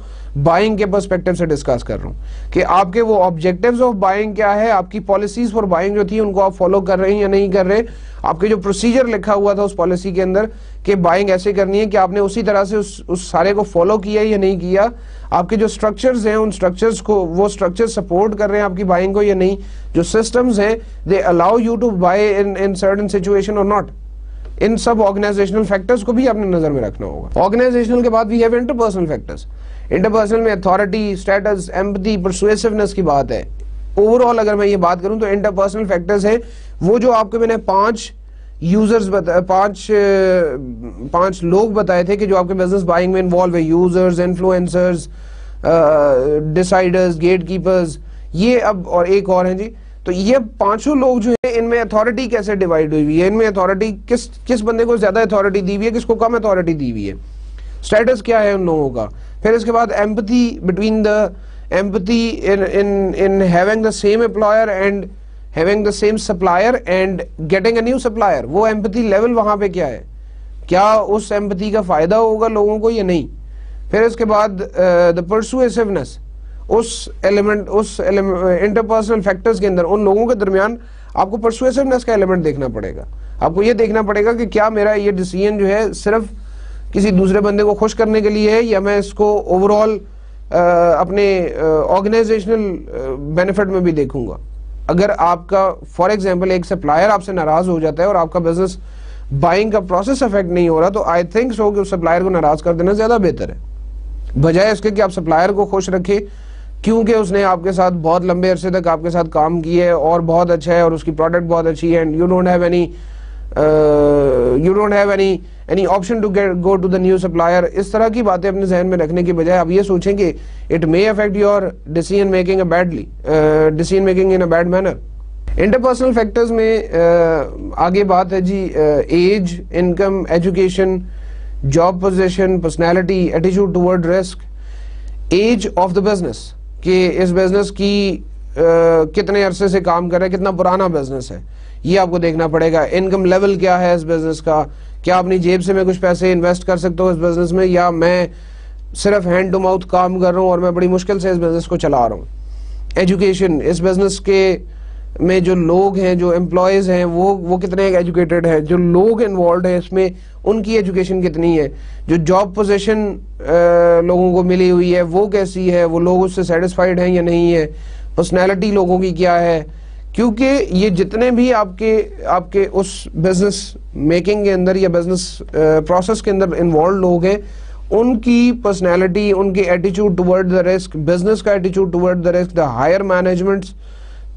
بائنگ کے پرسپیکٹو سے ڈسکس کر رہا ہوں کہ آپ کے وہ آبجیکٹیوز آف بائنگ کیا ہے, آپ کی پالیسیز فار بائنگ جو تھی ان کو آپ فالو کر رہے ہیں یا نہیں کر رہے, آپ کے جو پروسیجر لکھا ہوا تھا اس پالیسی کے اندر کہ بائنگ ایسے کرنی ہے کہ آپ نے اسی طرح سے اس سارے کو فالو کیا یا نہیں کیا, آپ کے جو سٹرکچرز ہیں ان سٹرکچرز کو, وہ سٹرکچر سپورٹ کر رہے ہیں آپ کی بائنگ کو یا نہیں, جو سسٹمز ہیں they allow you to buy in certain situation اور ناٹ. ان سب آرگنائزیشنل فیکٹرز کو بھی آپ نے نظر میں رکھنا ہوگا. آرگنائزیشنل کے بعد we have interpersonal factors. Interpersonal میں اتھارٹی, اسٹیٹس, ایمپتھی, پرسویسونیس کی بات ہے. اوور آل اگر میں یہ بات کروں تو انٹرپرسنل فیکٹرز ہیں وہ جو آپ کو میں نے پانچ لوگ بتائے تھے کہ جو آپ کے بزنس بائنگ میں انوالو ہے, یوزرز, انفلوئنسرز, ڈیسائیڈرز, گیٹ کیپرز, یہ اب اور ایک اور ہیں جی. تو یہ پانچوں لوگ جو ہیں ان میں اتھارٹی کیسے ڈیوائیڈ ہوئی ہے, ان میں اتھارٹی کس بندے کو زیادہ اتھارٹی دی ہوئی ہے, کس کو کم اتھارٹی دی ہوئی ہے, اسٹیٹس کیا ہے ان لوگوں کا. پھر اس کے بعد empathy, between the empathy in having the same employer and having the same supplier and getting a new supplier. وہ ایمپتھی لیول وہاں پہ کیا ہے, کیا اس ایمپتھی کا فائدہ ہوگا لوگوں کو یا نہیں. پھر اس کے بعد the persuasiveness, اس ایلیمنٹ, اس انٹرپرسنل فیکٹرز کے اندر ان لوگوں کے درمیان آپ کو persuasiveness کا ایلیمنٹ دیکھنا پڑے گا. آپ کو یہ دیکھنا پڑے گا کہ کیا میرا یہ ڈیسیژن جو ہے صرف کسی دوسرے بندے کو خوش کرنے کے لیے ہے یا میں اس کو اوور آل اپنے آرگنائزیشنل بینیفٹ میں بھی دیکھوں گا. اگر آپ کا فار ایگزامپل ایک سپلائر آپ سے ناراض ہو جاتا ہے اور آپ کا بزنس بائنگ کا پروسیس افیکٹ نہیں ہو رہا, تو آئی تھنک سو کہ اس سپلائر کو ناراض کر دینا زیادہ بہتر ہے, بجائے اس کے کہ آپ سپلائر کو خوش رکھیں کیونکہ اس نے آپ کے ساتھ بہت لمبے عرصے تک آپ کے ساتھ کام کیا ہے اور بہت اچھا ہے اور اس کی پروڈکٹ بہت اچھی ہے, and you don't have any option to go to the new supplier. اس طرح کی باتیں اپنے ذہن میں رکھنے کی بجائے آپ یہ سوچیں کہ it may affect your decision making in a bad manner. Interpersonal factors میں آگے بات ہے جی age, income, education, job position, personality, attitude toward risk, age of the business, کہ اس بزنس کی کتنے عرصے سے کام کر رہا ہے, کتنا پرانا بزنس ہے, یہ آپ کو دیکھنا پڑے گا. انکم لیول کیا ہے اس بزنس کا, کیا اپنی جیب سے میں کچھ پیسے انویسٹ کر سکتا ہوں اس بزنس میں, یا میں صرف ہینڈ ٹو ماؤتھ کام کر رہا ہوں اور میں بڑی مشکل سے اس بزنس کو چلا رہا ہوں. ایجوکیشن, اس بزنس کے میں جو لوگ ہیں, جو امپلائیز ہیں, وہ کتنے ایجوکیٹڈ ہیں, جو لوگ انوالوڈ ہیں اس میں ان کی ایجوکیشن کتنی ہے, جو جاب پوزیشن لوگوں کو ملی ہوئی ہے وہ کیسی ہے, وہ لوگ اس سے سیٹسفائیڈ ہیں یا نہیں ہے, پرسنالٹی لوگوں کی کیا ہے. کیونکہ یہ جتنے بھی آپ کے اس بزنس میکنگ کے اندر یا بزنس پروسیس کے اندر انوالوڈ لوگ ہیں, ان کی پرسنالٹی, ان کے attitude toward the risk, business کا attitude toward the risk, the higher management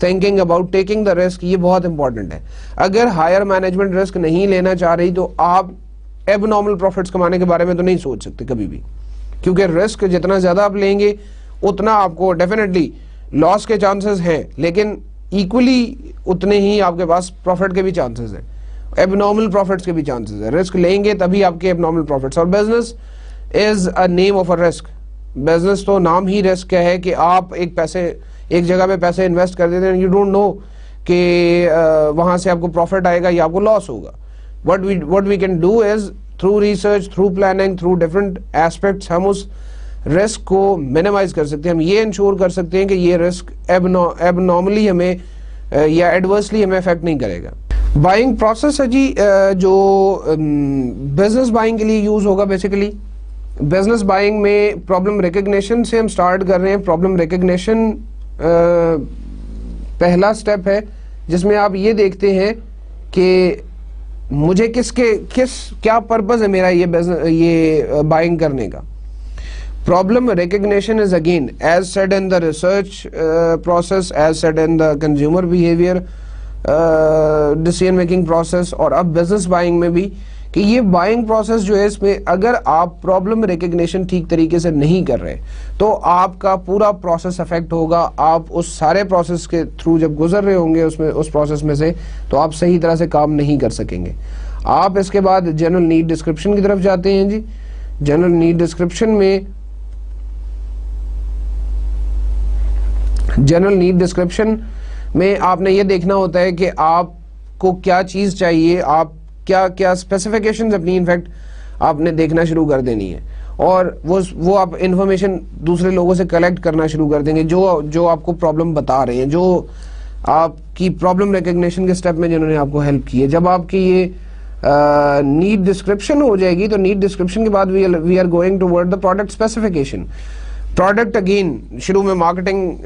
thinking about taking the risk, یہ بہت امپورٹنٹ ہے. اگر ہائر مینجمنٹ رسک نہیں لینا چاہ رہی تو آپ ایب نارمل پروفٹس کمانے کے بارے میں تو نہیں سوچ سکتے کبھی بھی, کیونکہ رسک جتنا زیادہ آپ لیں گے اتنا آپ کو ڈیفینیٹلی لاس کے چانسز ہیں, لیکن ایکولی اتنے ہی آپ کے پاس پروفٹ کے بھی چانسز ہیں, ایب نارمل پروفٹس کے بھی چانسز ہیں. رسک لیں گے تبھی آپ کے ایب نارمل پروفٹس. اور business is a name of a risk, business تو نام ہی رسک کا ہے کہ آپ ایک جگہ پہ پیسے انویسٹ کر دیتے ہیں, یو ڈونٹ نو کہ وہاں سے آپ کو پروفٹ آئے گا یا آپ کو لاس ہوگا. what we can do is through research, through planning, through different aspects ہم اس رسک کو minimize کر سکتے ہیں, ہم یہ انشور کر سکتے ہیں کہ یہ رسک abnormally ہمیں یا ایڈورسلی ہمیں افیکٹ نہیں کرے گا. بائنگ پروسیس ہے جی جو بزنس بائنگ کے لیے یوز ہوگا. بیسیکلی بزنس بائنگ میں پرابلم ریکگنیشن سے ہم سٹارٹ کر رہے ہیں. پرابلم ریکگنیشن پہلا سٹیپ ہے جس میں آپ یہ دیکھتے ہیں کہ مجھے کیا پرپز ہے میرا یہ بائنگ کرنے کا. Problem recognition is again as said in the research process, as said in the consumer behaviour decision making process, اور اب بزنس بائنگ میں بھی کہ یہ بائنگ پروسیس جو ہے اس میں اگر آپ پرابلم ریکگنیشن ٹھیک طریقے سے نہیں کر رہے تو آپ کا پورا پروسیس افیکٹ ہوگا. آپ اس سارے پروسیس کے تھرو جب گزر رہے ہوں گے اس پروسیس میں سے تو آپ صحیح طرح سے کام نہیں کر سکیں گے. آپ اس کے بعد جنرل نیڈ ڈسکرپشن کی طرف جاتے ہیں جی. جنرل نیڈ ڈسکرپشن میں آپ نے یہ دیکھنا ہوتا ہے کہ آپ کو کیا چیز چاہیے, آپ کیا اسپیسیفیکیشنز اپنی انفیکٹ آپ نے دیکھنا شروع کر دینی ہے, اور وہ آپ انفارمیشن دوسرے لوگوں سے کلیکٹ کرنا شروع کر دیں گے جو آپ کو پرابلم بتا رہے ہیں, جو آپ کی پرابلم ریکگنیشن کے سٹیپ میں جنہوں نے آپ کو ہیلپ کی ہے. جب آپ کی یہ نیڈ ڈسکرپشن ہو جائے گی تو نیڈ ڈسکرپشن کے بعد we are going toward the product specification. Product again شروع میں مارکیٹنگ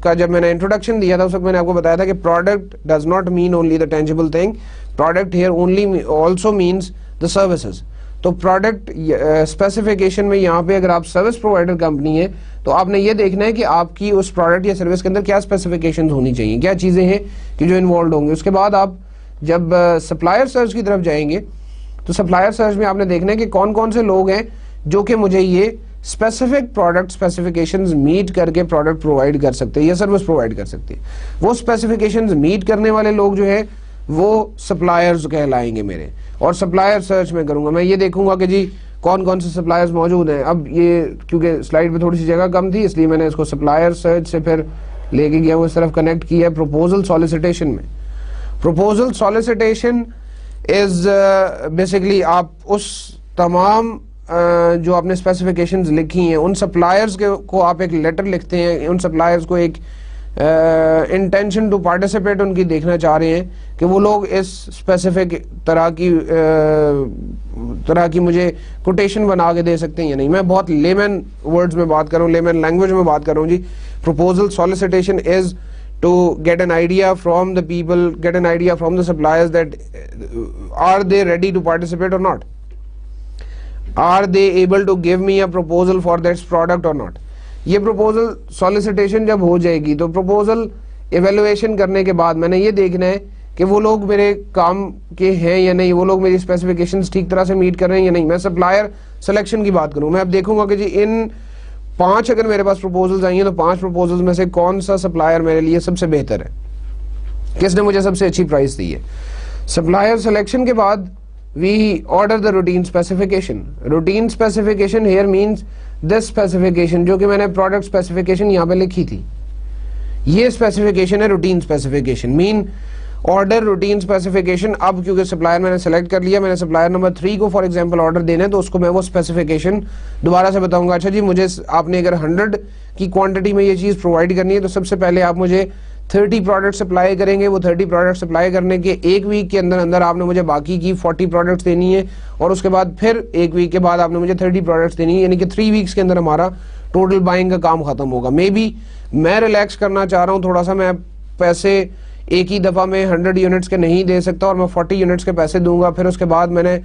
کا جب میں نے انٹروڈکشن دیا تھا اس وقت میں نے آپ کو بتایا تھا کہ product does not mean only the tangible thing, product hair only also means the services. تو پروڈکٹ اسپیسیفیکیشن میں یہاں پہ اگر آپ سروس پرووائڈر کمپنی ہے تو آپ نے یہ دیکھنا ہے کہ آپ کی اس پروڈکٹ یا سروس کے اندر کیا اسپیسیفیکیشنز ہونی چاہیے, کیا چیزیں ہیں کہ جو انوالوڈ ہوں گے. اس کے بعد آپ جب سپلائر سرچ کی طرف جائیں گے تو سپلائر سرچ میں آپ نے دیکھنا ہے کہ کون سے لوگ ہیں جو کہ مجھے یہ اسپیسیفک پروڈکٹ اسپیسیفیکیشنز میٹ کر کے پروڈکٹ پرووائڈ کر سکتے ہیں یا سروس پرووائڈ کر سکتے ہیں. وہ اسپیسیفیکیشنز میٹ کرنے والے لوگ جو ہے وہ سپلائرز کہلائیں گے میرے, اور سپلائر سرچ میں کروں گا. میں یہ دیکھوں گا کہ جی کون سے سپلائرز موجود ہیں. اب یہ کیونکہ سلائیڈ پہ تھوڑی سی جگہ کم تھی اس لیے میں نے اس کو سپلائر سرچ سے پھر لے کے گیا, وہ اس طرف کنیکٹ کیا ہے پروپوزل سالیسیٹیشن میں. پروپوزل سالیسیٹیشن از بیسیکلی آپ اس تمام جو آپ نے اسپیسیفیکیشنز لکھی ہیں ان سپلائرز کو آپ ایک لیٹر لکھتے ہیں, ان سپلائرز کو ایک انٹینشن ٹو پارٹیسپیٹ ان کی دیکھنا چاہ رہے ہیں کہ وہ لوگ اس اسپیسیفک طرح کی مجھے کوٹیشن بنا کے دے سکتے ہیں یا نہیں. میں بہت لیمن ورڈز میں بات کر رہا ہوں, لیمن لینگویج میں بات کر رہا ہوں جی. Proposal solicitation is to get an idea from the people, get an idea from the suppliers that are they ready to participate or not, are they able to give me a proposal for this product or not. یہ proposal سالیسیٹیشن جب ہو جائے گی تو proposal evaluation کرنے کے بعد میں نے یہ دیکھنا ہے کہ وہ لوگ میرے کام کے ہیں یا نہیں, وہ لوگ میری اسپیسیفکیشنز ٹھیک طرح سے میٹ کر رہے ہیں یا نہیں. میں سپلائر سلیکشن کی بات کروں, میں اب دیکھوں گا کہ جی ان 5 اگر میرے پاس پروپوزلز آئی ہیں تو 5 پروپوزلز میں سے کون سا سپلائر میرے لیے سب سے بہتر ہے, کس نے مجھے سب سے اچھی پرائس دی ہے. سپلائر سلیکشن کے بعد we order the routine specification. Routine specification here means this specification جو کہ میں نے product specification یہاں پہ لکھی تھی, یہ specification ہے routine specification. mean order routine specification. اب کیونکہ supplier میں نے select کر لیا, میں نے supplier number 3 کو for example order دینا ہے تو اس کو میں وہ specification دوبارہ سے بتاؤں گا. اچھا جی مجھے آپ نے اگر 100 کی کوانٹٹی میں یہ چیز پرووائڈ کرنی ہے تو سب سے پہلے آپ مجھے 30 پروڈکٹ سپلائی کریں گے. وہ 30 پروڈکٹ سپلائی کرنے کے ایک ویک کے اندر اندر آپ نے مجھے باقی کی 40 پروڈکٹس دینی ہے, اور اس کے بعد پھر ایک ویک کے بعد آپ نے مجھے 30 پروڈکٹس دینی ہے, یعنی کہ 3 ویکس کے اندر ہمارا ٹوٹل بائنگ کا کام ختم ہوگا. مے بی میں ریلیکس کرنا چاہ رہا ہوں تھوڑا سا, میں پیسے ایک ہی دفعہ میں 100 یونٹس کے نہیں دے سکتا اور میں 40 یونٹس کے پیسے دوں گا, پھر اس کے بعد میں نے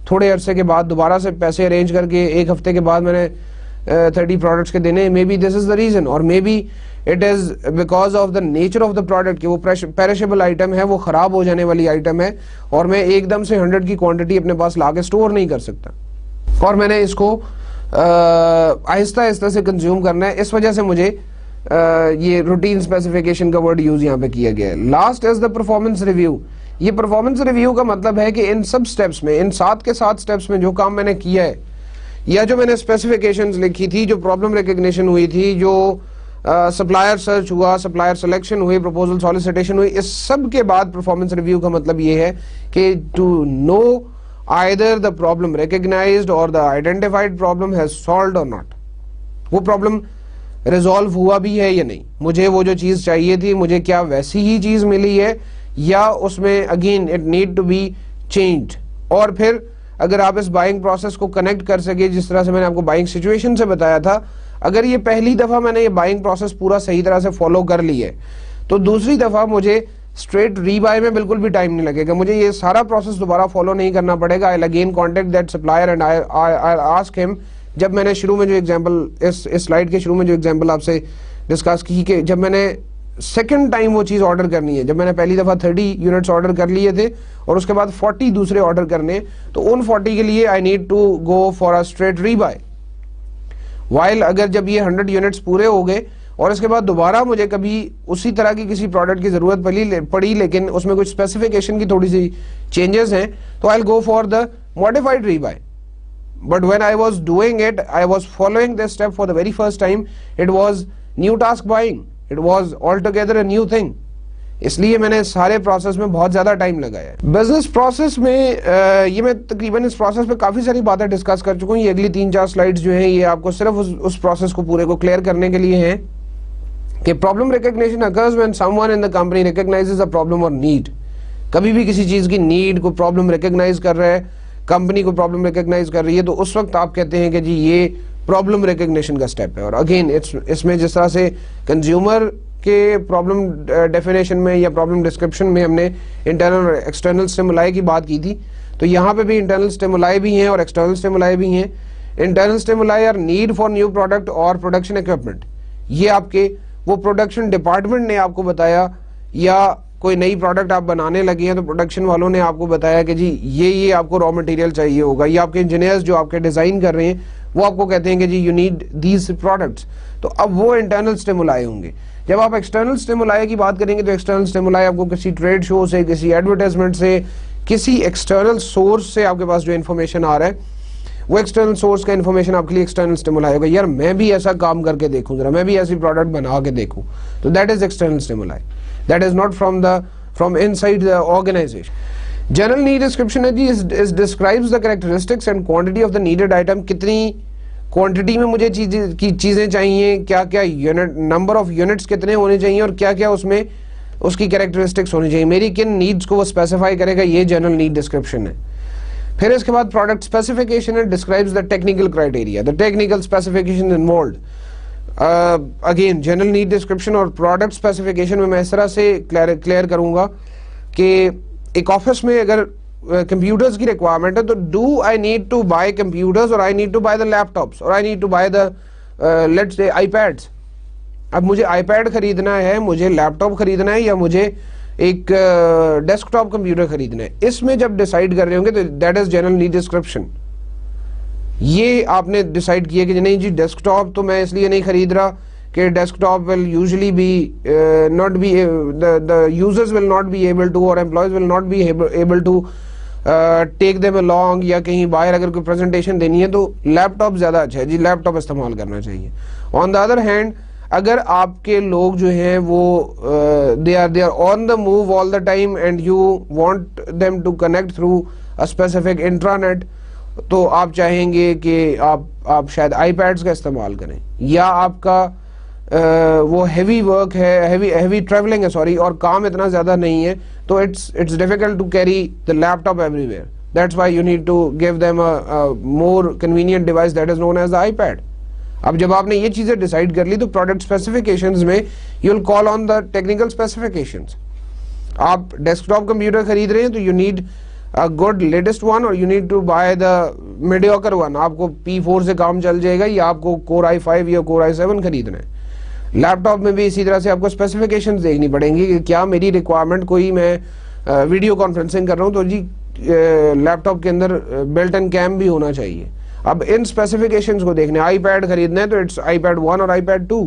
تھوڑے عرصے کے بعد دوبارہ سے پیسے ارینج کر کے ایک ہفتے کے بعد میں نے 30 پروڈکٹس کے دینے. May be this is the reason, or maybe it is because of the nature of the product کہ وہ پیرشیبل آئٹم ہے, وہ خراب ہو جانے والی آئٹم ہے, اور میں ایک دم سے 100 کی کوانٹٹی اپنے پاس لا کے سٹور نہیں کر سکتا, اور میں نے اس کو آہستہ آہستہ سے کنزیوم کرنا ہے. اس وجہ سے مجھے یہ روٹین اسپیسیفیکیشن کا ورڈ یوز یہاں پہ کیا گیا ہے. Last is the performance review. یہ پرفارمنس ریویو کا مطلب ہے کہ ان سب سٹیپس میں, ان 7 کے 7 سٹیپس میں جو کام میں نے کیا ہے, یا جو میں نے اسپیسیفیکیشنز لکھی تھی, جو پرابلم ریکگنیشن ہوئی تھی, جو سپلائر سرچ ہوا, سپلائر سلیکشن ہوئی, پروپوزل سالیسیٹیشن ہوئی, اس سب کے بعد پرفارمنس ریویو کا مطلب یہ ہے کہ to know either the problem recognized or the identified problem has solved or not. وہ پرابلم ریزالو ہوا بھی ہے یا نہیں, مجھے وہ جو چیز چاہیے تھی مجھے کیا ویسی ہی چیز ملی ہے, یا اس میں again it need to be changed. اور پھر اگر آپ اس بائنگ پروسیس کو کنیکٹ کر سکے, جس طرح سے میں نے آپ کو بائنگ سچویشن سے بتایا تھا, اگر یہ پہلی دفعہ میں نے یہ بائنگ پروسیس پورا صحیح طرح سے فالو کر لی ہے تو دوسری دفعہ مجھے اسٹریٹ ری بائی میں بالکل بھی ٹائم نہیں لگے گا, مجھے یہ سارا پروسیس دوبارہ فالو نہیں کرنا پڑے گا. I'll again contact that supplier and I'll ask him. جب میں نے شروع میں جو ایگزامپل اس سلائیڈ کے شروع میں جو ایگزامپل آپ سے ڈسکس کی کہ جب میں نے سیکنڈ ٹائم وہ چیز آرڈر کرنی ہے, جب میں نے پہلی دفعہ 30 یونٹس آرڈر کر لیے تھے اور اس کے بعد 40 دوسرے آرڈر کرنے, تو ان 40 کے لیے I need to go for a straight rebuy. while اگر جب یہ 100 یونٹس پورے ہو گئے اور اس کے بعد دوبارہ مجھے کبھی اسی طرح کی کسی پروڈکٹ کی ضرورت پڑی لیکن اس میں کچھ اسپیسیفیکیشن کی تھوڑی سی چینجز ہیں, تو I'll go for the modified rebuy. But when I was doing it, I was following this step for the very first time. It was new task buying. It was altogether a new thing. اس لیے میں نے سارے process میں بہت زیادہ time لگایا ہے. Business process میں یہ میں تقریباً اس پروسیس پہ کافی ساری باتیں ڈسکس کر چکا ہوں. یہ اگلی 3-4 سلائیڈز جو ہیں یہ آپ کو صرف اس پروسیس کو پورے کو کلیئر کرنے کے لیے ہیں کہ problem recognition occurs when someone in the company recognizes a problem or need. کبھی بھی کسی چیز کی نیڈ کو پرابلم ریکگنائز کر رہا ہے, کمپنی کو پرابلم ریکگنائز کر رہی ہے, تو اس وقت آپ کہتے ہیں کہ جی یہ پرابلم ریکگنیشن کا سٹیپ ہے. اور اگین اس میں جس طرح سے کنزیومر کے پرابلم ڈیفینیشن میں یا پرابلم ڈسکرپشن میں ہم نے انٹرنل اور ایکسٹرنل سٹیمولائی کی بات کی تھی, تو یہاں پہ بھی انٹرنل سٹیمولائی بھی ہیں اور ایکسٹرنل سٹیمولائی بھی ہیں. Internal stimuli are need for new product اور پروڈکشن اکوپمنٹ. یہ آپ کے وہ پروڈکشن ڈپارٹمنٹ نے آپ کو بتایا, یا کوئی نئی پروڈکٹ آپ بنانے لگے ہیں تو پروڈکشن والوں نے آپ کو بتایا کہ جی یہ آپ کو را مٹیریل چاہیے ہوگا, یا آپ کے انجینئرز جو آپ کے ڈیزائن کر رہے ہیں وہ آپ کو کہتے ہیں کہ جی یو نیڈ دیز پروڈکٹس. تو اب وہ انٹرنل سٹیمولائی ہوں گے. جب آپ ایکسٹرنل سٹیمولائی کی بات کریں گے تو ایکسٹرنل سٹیمولائی آپ کو کسی ٹریڈ شو سے, کسی ایڈورٹائزمنٹ سے, کسی ایکسٹرنل سورس سے آپ کے پاس جو انفارمیشن آ رہا ہے وہ ایکسٹرنل سورس کا انفارمیشن آپ کے لیے ایکسٹرنل سٹیمولائی ہوگا. یار میں بھی ایسا کام کر کے دیکھوں, ذرا میں بھی ایسی پروڈکٹ بنا کے دیکھوں, تو that is external stimuli. That is not from inside the organization. General need description ہے جی describes the characteristics and quantity of the needed item. کتنی کوانٹٹی میں مجھے چیزیں چاہیے, کیا کیا یونٹ, نمبر آف یونٹس کتنے ہونے چاہیے, اور کیا کیا اس میں اس کی کریکٹرسٹکس ہونی چاہیے, میری کن نیڈس کو وہ اسپیسیفائی کرے گا. یہ جنرل نیڈ ڈسکرپشن ہے. پھر اس کے بعد پروڈکٹ اسپیسیفکیشن ہے describes the technical criteria, the technical specification involved. Again general need description اور پروڈکٹ اسپیسیفکیشن میں اس طرح سے کلیئر کروں گا کہ ایک آفس میں اگر کمپیوٹرز کی ریکوائرمنٹ ہے تو do I need to buy computers, اور I need to buy the laptops, اور I need to buy the let's say I pads. اب مجھے آئی پیڈ خریدنا ہے, مجھے لیپ ٹاپ خریدنا ہے, یا مجھے ایک ڈیسک ٹاپ کمپیوٹر خریدنا ہے, اس میں جب ڈیسائیڈ کر رہے ہوں گے تو that is general need description. یہ آپ نے ڈیسائیڈ کیا کہ نہیں جی ڈیسک ٹاپ تو میں اس لیے نہیں خرید رہا کہ desktop will usually be not be the users will not be able to, اور employees will not be able to take them along, یا کہیں باہر اگر کوئی پریزنٹیشن دینی ہے تو لیپ ٹاپ زیادہ اچھا ہے جی, لیپ ٹاپ استعمال کرنا چاہیے. آن دا ادر ہینڈ اگر آپ کے لوگ جو ہیں وہ they are on the move all the time and you want them to connect through a specific intranet, تو آپ چاہیں گے کہ آپ شاید آئی پیڈس کا استعمال کریں, یا آپ کا وہ ہیوی ورک ہے, ہیوی ٹریولنگ ہے سوری, اور کام اتنا زیادہ نہیں ہے, تو it's difficult to carry the laptop everywhere. That's why you need to give them a more convenient device that is known as the iPad. اب جب آپ نے یہ چیزیں ڈیسائیڈ کر لی تو پروڈکٹ اسپیسیفیکیشنز میں you will call on the technical specifications. آپ ڈیسک ٹاپ کمپیوٹر خرید رہے ہیں تو you need a good latest one, or you need to buy the mediocre one. آپ کو P4 سے کام چل جائے گا, یا آپ کو Core i5 یا Core i7 خریدنا ہے. لیپ ٹاپ میں بھی اسی طرح سے آپ کو اسپیسیفیکیشنز دیکھنی پڑیں گی کہ کیا میری ریکوائرمنٹ, کوئی میں ویڈیو کانفرنسنگ کر رہا ہوں تو جی لیپ ٹاپ کے اندر بلٹ ان کیم بھی ہونا چاہیے. اب ان اسپیسیفیکیشنز کو دیکھنے, آئی پیڈ خریدنا ہے تو اٹس آئی پیڈ 1 اور آئی پیڈ 2,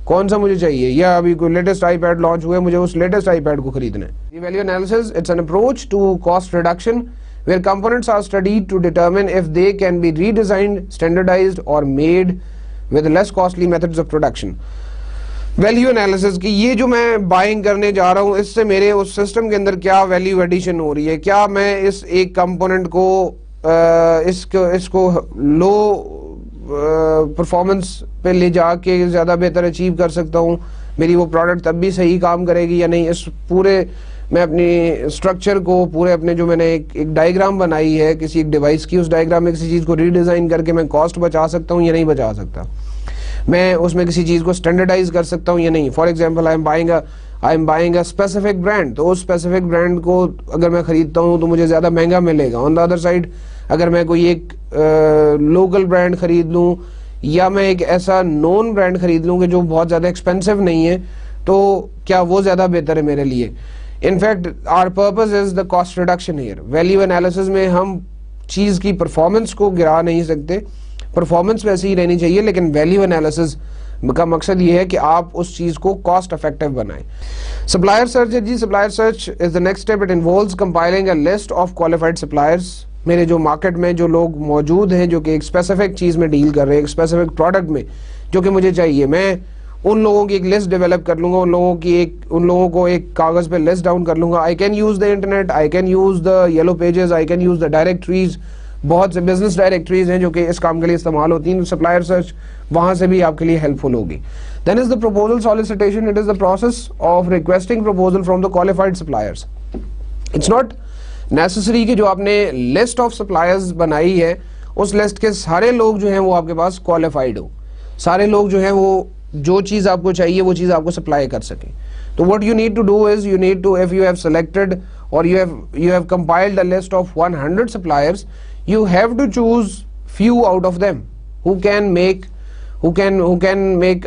کون سا مجھے چاہیے, یا ابھی کوئی لیٹسٹ آئی پیڈ لانچ ہوئے مجھے اس لیٹسٹ آئی پیڈ کو خریدنا ہے. The value analysis, it's an approach to cost reduction where components are studied to determine if they can be redesigned, standardized or made with less costly methods of production. Value analysis کی یہ جو میں buying کرنے جا رہا ہوں اس سے میرے اس سسٹم کے اندر کیا ویلیو ایڈیشن ہو رہی ہے, کیا میں اس ایک کمپوننٹ کو اس کو لو پرفارمنس پہ لے جا کے زیادہ بہتر اچیو کر سکتا ہوں, میری وہ پروڈکٹ تب بھی صحیح کام کرے گی یا نہیں. اس پورے میں اپنی اسٹرکچر کو پورے اپنے جو میں نے ایک ڈائیگرام بنائی ہے کسی ایک ڈیوائس کی, اس ڈائیگرام میں کسی چیز کو ری ڈیزائن کر کے میں کاسٹ بچا سکتا ہوں یا نہیں بچا سکتا, میں اس میں کسی چیز کو اسٹینڈرڈائز کر سکتا ہوں یا نہیں. For example I M buying a specific brand, تو اس اسپیسیفک برانڈ کو اگر میں خریدتا ہوں تو مجھے زیادہ مہنگا ملے گا. آن دا ادر سائڈ اگر میں کوئی ایک لوکل برانڈ خرید لوں یا میں ایک ایسا نون برانڈ خرید لوں کہ جو بہت زیادہ ایکسپینسو نہیں ہے, تو کیا وہ زیادہ بہتر ہے میرے لیے. In fact our purpose is the cost reduction here. Value analysis میں ہم چیز کی پرفارمنس کو گرا نہیں سکتے, پرفارمنس ویسے ہی رہنی چاہیے, لیکن ویلیو انالیسس کا مقصد یہ ہے کہ آپ اس چیز کو کاسٹ افیکٹو بنائیں. سپلائر سرچ ہے جی, supplier search is the next step. It involves compiling a list of qualified suppliers. میرے جو مارکیٹ میں جو لوگ موجود ہیں جو کہ ایک اسپیسیفک چیز میں ڈیل کر رہے ہیں, ایک اسپیسیفک پروڈکٹ میں جو کہ مجھے چاہیے, میں ان لوگوں کی ایک لسٹ ڈیولپ کر لوں گا, ان لوگوں کو ایک کاغذ پہ لسٹ ڈاؤن کر لوں گا. I can use the internet, I can use the yellow pages, I can use the directories. بہت سے بزنس ڈائریکٹریز ہیں جو کہ اس کام کے لیے استعمال ہوتی ہیں, سپلائر سرچ وہاں سے بھی آپ کے لیے ہیلپ فل ہوگی. Then is the proposal solicitation. It is the process of requesting proposal from the qualified suppliers. It's not necessary کہ جو آپ نے لسٹ آف سپلائرز بنائی ہے اس لسٹ کے سارے لوگ جو ہیں وہ آپ کے پاس کوالیفائڈ ہو, سارے لوگ جو ہیں وہ جو چیز آپ کو چاہیے وہ چیز آپ کو سپلائی کر سکیں. تو what you need to do is you need to, if you have selected or you have compiled a list of 100 suppliers, you have to choose few out of them who can make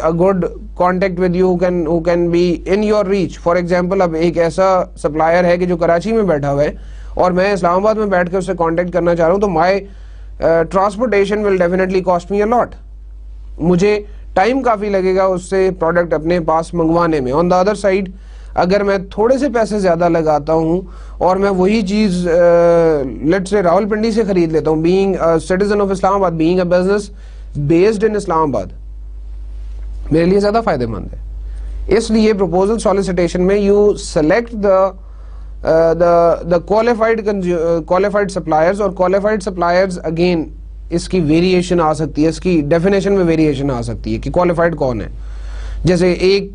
a good contact with you, who can be in your reach. For example, اب ایک ایسا supplier ہے کہ جو کراچی میں بیٹھا ہوا ہے اور میں اسلام آباد میں بیٹھ کے اس سے کانٹیکٹ کرنا چاہ رہا ہوں, تو my transportation will definitely cost me a lot. مجھے ٹائم کافی لگے گا اس سے پروڈکٹ اپنے پاس منگوانے میں. آن دا ادر سائڈ اگر میں تھوڑے سے پیسے زیادہ لگاتا ہوں اور میں وہی چیز لیٹس سے راول پنڈی سے خرید لیتا ہوں, being citizen of Islamabad, being a business based in Islamabad, میرے لیے زیادہ فائدہ مند ہے. اس لیے پروپوزل سالیسیٹیشن میں you select the qualified suppliers, اور کوالیفائڈ سپلائرز اگین اس کی ویریشن آ سکتی ہے, اس کی ڈیفینیشن میں ویریشن آ سکتی ہے کہ کوالیفائڈ کون ہے. جیسے ایک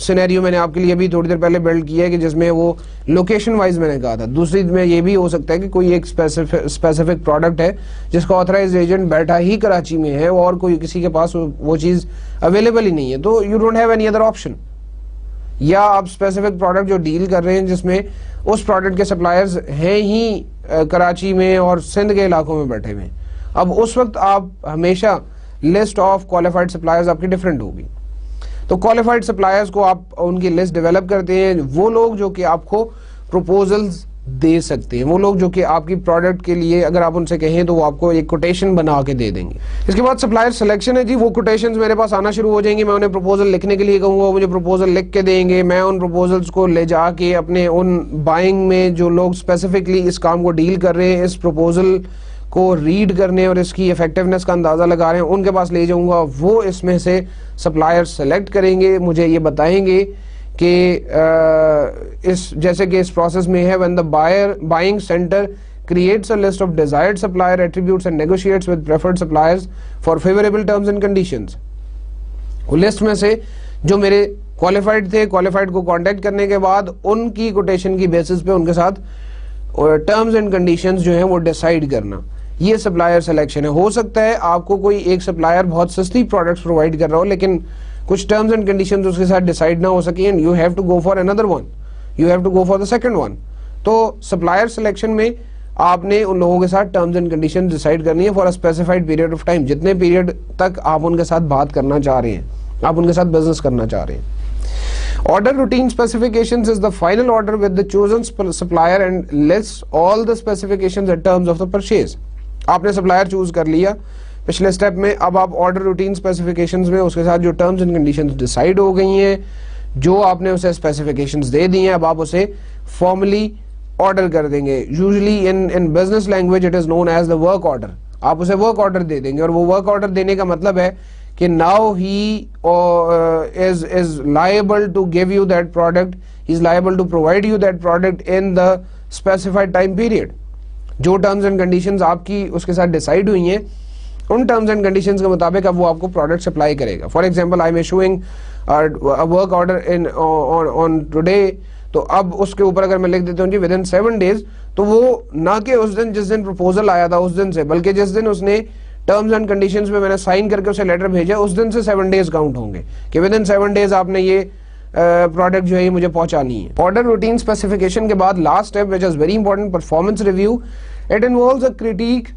سینیریو میں نے آپ کے لیے ابھی تھوڑی دیر پہلے بلڈ کیا ہے کہ جس میں وہ لوکیشن وائز میں نے کہا تھا. دوسری میں یہ بھی ہو سکتا ہے کہ کوئی ایک اسپیسیفک پروڈکٹ ہے جس کا آتھرائز ایجنٹ بیٹھا ہی کراچی میں ہے اور کوئی کسی کے پاس وہ چیز اویلیبل ہی نہیں ہے, تو you don't have any other option. یا آپ اسپیسیفک پروڈکٹ جو ڈیل کر رہے ہیں جس میں اس پروڈکٹ کے سپلائرز ہیں ہی کراچی میں اور سندھ کے علاقوں میں بیٹھے ہوئے ہیں, اب اس وقت آپ ہمیشہ لسٹ آف کوالیفائڈ سپلائرز آپ کی ڈفرینٹ ہوگی. تو کوالیفائڈ سپلائرز کو آپ ان کی لسٹ ڈیولپ کرتے ہیں, وہ لوگ جو کہ آپ کو پروپوزلز دے سکتے ہیں, وہ لوگ جو کہ آپ کی پروڈکٹ کے لیے اگر آپ ان سے کہیں تو وہ آپ کو ایک کوٹیشن بنا کے دے دیں گے. اس کے بعد سپلائر سلیکشن ہے جی. وہ کوٹیشنز میرے پاس آنا شروع ہو جائیں گے, میں انہیں پروپوزل لکھنے کے لیے کہوں گا, وہ مجھے پروپوزل لکھ کے دیں گے, میں ان پروپوزلز کو لے جا کے اپنے ان بائنگ میں جو لوگ اسپیسیفکلی اس کام کو ڈیل کر رہے ہیں, اس پروپوزل کو ریڈ کرنے اور اس کی افیکٹونیس کا اندازہ لگا رہے ہیں, ان کے پاس لے جاؤں گا. وہ اس میں سے سپلائر سلیکٹ کریں گے, مجھے یہ بتائیں گے کہ اس جیسے کہ اس پروسیس میں ہے when the buying center creates a list of desired supplier attributes and negotiates with preferred suppliers for favorable terms and conditions. وہ لسٹ میں سے جو میرے کوالیفائڈ تھے, کوالیفائڈ کو کانٹیکٹ کرنے کے بعد ان کی کوٹیشن کی بیسس پہ ان کے ساتھ ٹرمز اینڈ کنڈیشنز جو ہیں وہ ڈیسائیڈ کرنا, یہ سپلائر سلیکشن ہے. ہو سکتا ہے آپ کو کوئی ایک سپلائر بہت سستی پروڈکٹس پرووائڈ کر رہا ہو لیکن کچھ ٹرمز اینڈ کنڈیشنز اس کے ساتھ ڈیسائیڈ نہ ہو سکیں, and you have to go for another one, you have to go for the second one. تو سپلائر سلیکشن میں آپ نے ان لوگوں کے ساتھ ٹرمز اینڈ کنڈیشن ڈیسائیڈ کرنی ہے for a specified period of time, جتنے پیریڈ تک آپ ان کے ساتھ بات کرنا چاہ رہے ہیں, آپ ان کے ساتھ بزنس کرنا چاہ رہے ہیں. Order routine specifications is the final order with the chosen supplier and lists all the specifications and terms of the purchase. آپ نے سپلائر چوز کر لیا پچھلے سٹیپ میں, اب آپ آرڈر روٹین اسپیسیفیکیشنز میں اس کے ساتھ جو ٹرمز اینڈ کنڈیشنز ڈیسائیڈ ہو گئی ہیں, جو آپ نے اسے اسپیسیفیکیشنز دے دی ہیں, اب آپ اسے فارملی آرڈر کر دیں گے. Usually in business language it is known as the work order. آپ اسے ورک آرڈر دے دیں گے, اور وہ ورک آرڈر دینے کا مطلب ہے کہ now he is liable to give you that product, he is liable to provide you that product in the specified time period. جو ٹرمز اینڈ کنڈیشنز آپ کی اس کے ساتھ ڈیسائیڈ ہوئی ہیں, ان ٹرمز اینڈ کنڈیشنز کے مطابق اب وہ آپ کو پروڈکٹ سپلائی کرے گا. For example I am issuing work order on today, تو اب اس کے اوپر اگر میں لکھ دیتا ہوں جی ود ان 7 days, تو وہ نہ کہ اس دن جس دن پروپوزل آیا تھا اس دن سے, بلکہ جس دن اس نے ٹرمز اینڈ کنڈیشنز میں نے سائن کر کے اسے لیٹر بھیجا اس دن سے 7 days کاؤنٹ ہوں گے کہ ود ان 7 days آپ نے یہ پروڈکٹ جو ہے یہ مجھے پہنچانی ہے. آرڈر روٹین اسپیسیفیکیشن کے بعد last step which is very important, performance review. It involves a critique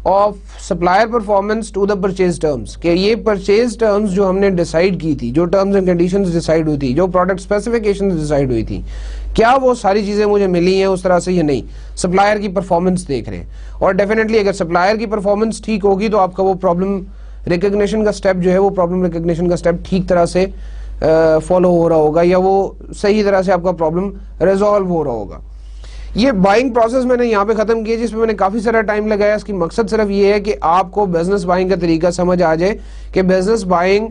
of supplier performance to the purchase terms, کہ یہ پرچیز ٹرمز جو ہم نے ڈیسائیڈ کی تھی, جو ٹرمز اینڈ کنڈیشنز ڈیسائیڈ ہوئی تھی, جو پروڈکٹ اسپیسیفیکیشنز ڈیسائیڈ ہوئی تھی, کیا وہ ساری چیزیں مجھے ملی ہیں اس طرح سے یا نہیں. سپلائر کی پرفارمنس دیکھ رہے ہیں, اور ڈیفینیٹلی اگر سپلائر کی پرفارمنس ٹھیک ہوگی تو آپ کا وہ پرابلم ریکگنیشن کا سٹیپ جو ہے, وہ پرابلم ریکگنیشن کا سٹیپ ٹھیک طرح سے فالو ہو رہا ہوگا, یا وہ صحیح طرح سے آپ کا پرابلم ریزالو ہو رہا ہوگا. یہ بائنگ پروسیس میں نے یہاں پہ ختم کیا جس پہ میں نے کافی سارا ٹائم لگایا. اس کی مقصد صرف یہ ہے کہ آپ کو بزنس بائنگ کا طریقہ سمجھ آ جائے کہ business buying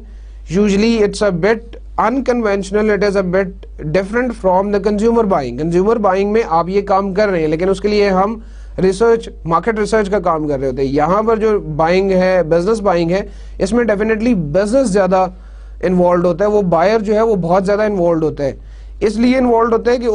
usually it's a bit unconventional, it is a bit different from the consumer buying. consumer buying میں آپ یہ کام کر رہے ہیں لیکن اس کے لیے ہم ریسرچ, مارکیٹ ریسرچ کا کام کر رہے ہوتے ہیں. یہاں پر جو بائنگ ہے, بزنس بائنگ ہے, اس میں ڈیفینیٹلی بزنس زیادہ انوالوڈ ہوتا ہے, وہ بائر جو ہے وہ بہت زیادہ انوالوڈ ہوتا ہے. اس لیے انوالوڈ ہوتا ہے کہ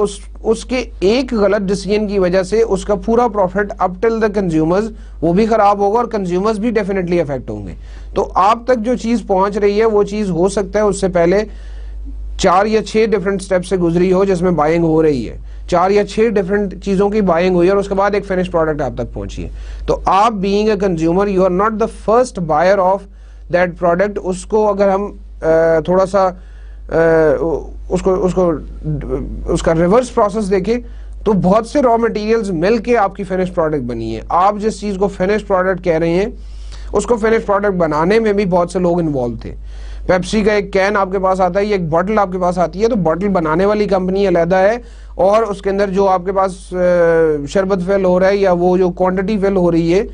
اس کے ایک غلط ڈیسیژن کی وجہ سے اس کا پورا profit up till the consumers وہ بھی خراب ہوگا, اور کنزیومرز بھی ڈیفینیٹلی افیکٹ ہوں گے. تو آپ تک جو چیز پہنچ رہی ہے وہ چیز ہو سکتا ہے اس سے پہلے 4 یا 6 ڈفرنٹ سٹیپ سے گزری ہو جس میں بائنگ ہو رہی ہے, 4 یا 6 ڈفرنٹ چیزوں کی بائنگ ہوئی اور اس کے بعد ایک فنش پروڈکٹ آپ تک پہنچی ہے. تو آپ being a consumer you are not the first buyer of that product. اس کو اگر ہم تھوڑا سا اس کا ریورس پروسیس دیکھیں تو بہت سے را مٹیریلز مل کے آپ کی فنش پروڈکٹ بنی ہے. آپ جس چیز کو فنش پروڈکٹ کہہ رہے ہیں اس کو فنش پروڈکٹ بنانے میں بھی بہت سے لوگ انوالو تھے. پیپسی کا ایک کین آپ کے پاس آتا ہے, ایک بوٹل آپ کے پاس آتی ہے, تو بوٹل بنانے والی کمپنی علیحدہ ہے, اور اس کے اندر جو آپ کے پاس شربت فل ہو رہا ہے یا وہ جو کوانٹٹی فل ہو رہی ہے,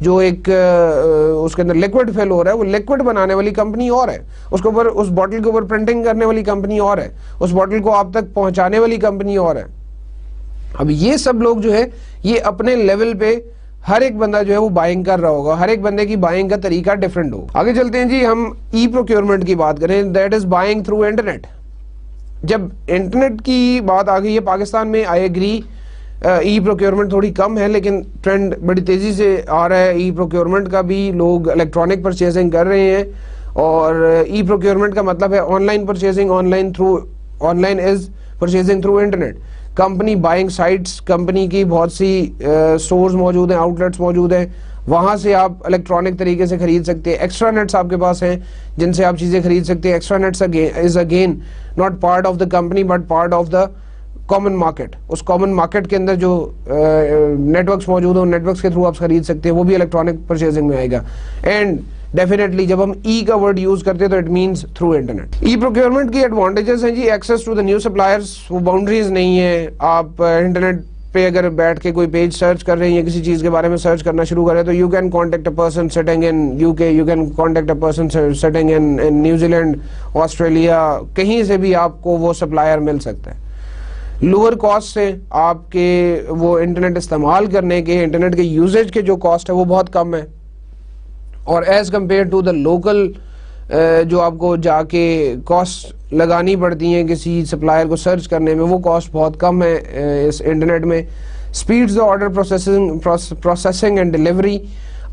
جو ایک اس کے اندر لکوڈ فل ہو رہا ہے, وہ لکوڈ بنانے والی کمپنی اور ہے, اس کے اوپر اس بوٹل کے اوپر پرنٹنگ کرنے والی کمپنی اور ہے, اس بوٹل کو آپ تک پہنچانے والی کمپنی اور ہے. اب یہ سب لوگ جو ہے یہ اپنے لیول پہ ہر ایک بندہ جو ہے وہ بائنگ کر رہا ہوگا, ہر ایک بندے کی بائنگ کا طریقہ ڈیفرنٹ ہوگا. آگے چلتے ہیں جی, ہم ای پروکیورمنٹ کی بات کریں, that is buying through internet. جب انٹرنیٹ کی بات آ گئی ہے پاکستان میں, آئی ایگری ای پروکیورمنٹ تھوڑی کم ہے لیکن ٹرینڈ بڑی تیزی سے آ رہا ہے ای پروکیورمنٹ کا بھی. لوگ الیکٹرانک پرچیزنگ کر رہے ہیں, اور ای پروکیورمنٹ کا مطلب ہے on line purchasing, on line is purchasing through internet. Company buying sites, company کی بہت سی سٹورز موجود ہیں, آؤٹ لیٹس موجود ہیں, وہاں سے آپ الیکٹرانک طریقے سے خرید سکتے ہیں. ایکسٹرا نیٹس آپ کے پاس ہیں جن سے آپ چیزیں خرید سکتے ہیں. Extranets is again not part of the company but part of the common market. اس کامن مارکیٹ کے اندر جو نیٹ ورکس موجود ہیں, نیٹ ورکس کے تھرو آپ خرید سکتے ہیں, وہ بھی الیکٹرانک پرچیزنگ میں آئے گا. اینڈ ڈیفینیٹلی جب ہم ای کا ورڈ یوز کرتے ہیں تو it means through internet. E procurement کی ایڈوانٹیجز ہیں جی, access to the new suppliers, وہ باؤنڈریز نہیں ہے. آپ انٹرنیٹ پہ اگر بیٹھ کے کوئی پیج سرچ کر رہے ہیں یا کسی چیز کے بارے میں سرچ کرنا شروع کریں تو you can contact a person sitting in UK, you can contact a person sitting in New Zealand, Australia, کہیں سے بھی آپ کو وہ سپلائر مل سکتا ہے. لوور کاسٹ سے آپ کے وہ انٹرنیٹ استعمال کرنے کے, انٹرنیٹ کے یوزیج کے جو کاسٹ ہے وہ بہت کم ہے, اور as compare to the local جو آپ کو جا کے کاسٹ لگانی پڑتی ہیں کسی سپلائر کو سرچ کرنے میں, وہ کاسٹ بہت کم ہے اس انٹرنیٹ میں. اسپیڈز آرڈر پروسیسنگ اینڈ ڈیلیوری,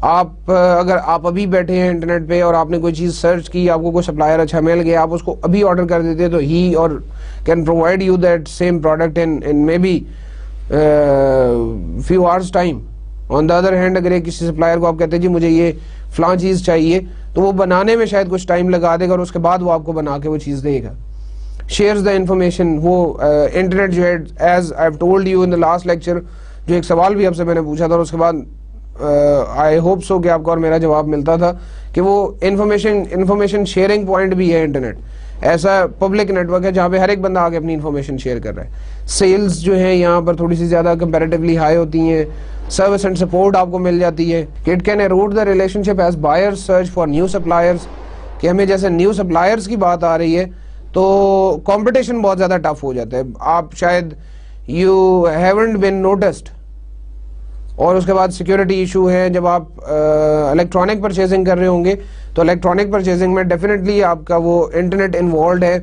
آپ اگر آپ ابھی بیٹھے ہیں انٹرنیٹ پہ اور آپ نے کوئی چیز سرچ کی, آپ کو کوئی سپلائر اچھا مل گیا, آپ اس کو ابھی آرڈر کر دیتے ہیں تو he or can provide you that same product in maybe few hours time. On the other hand اگر کسی سپلائر کو آپ کہتے ہیں جی مجھے یہ فلاں چیز چاہیے, تو وہ بنانے میں شاید کچھ ٹائم لگا دے گا اور اس کے بعد وہ آپ کو بنا کے وہ چیز دے گا. شیئرز دا انفارمیشن, وہ انٹرنیٹ جو ہے as I have told you in the last lecture, جو ایک سوال بھی آپ سے میں نے پوچھا تھا اور اس کے بعد آئی ہوپ سو کہ آپ کو اور میرا جواب ملتا تھا کہ وہ انفارمیشن شیئرنگ پوائنٹ بھی ہے انٹرنیٹ. ایسا پبلک نیٹ ورک ہے جہاں پہ ہر ایک بندہ آگے اپنی انفارمیشن شیئر کر رہا ہے. سیلز جو ہیں یہاں پر تھوڑی سی زیادہ کمپیریٹیولی ہائی ہوتی ہیں. سروس اینڈ سپورٹ آپ کو مل جاتی ہے. It can erode the relation ship as buyers search for new suppliers, کہ ہمیں جیسے نیو سپلائرز کی بات آ رہی ہے تو کمپٹیشن بہت زیادہ ٹف ہو جاتا ہے. آپ شاید یو ہیونٹ بین نوٹسڈ. اور اس کے بعد سیکورٹی ایشو ہے. جب آپ الیکٹرانک پرچیزنگ کر رہے ہوں گے تو الیکٹرانک پرچیزنگ میں ڈیفینیٹلی آپ کا وہ انٹرنیٹ انوالوڈ ہے.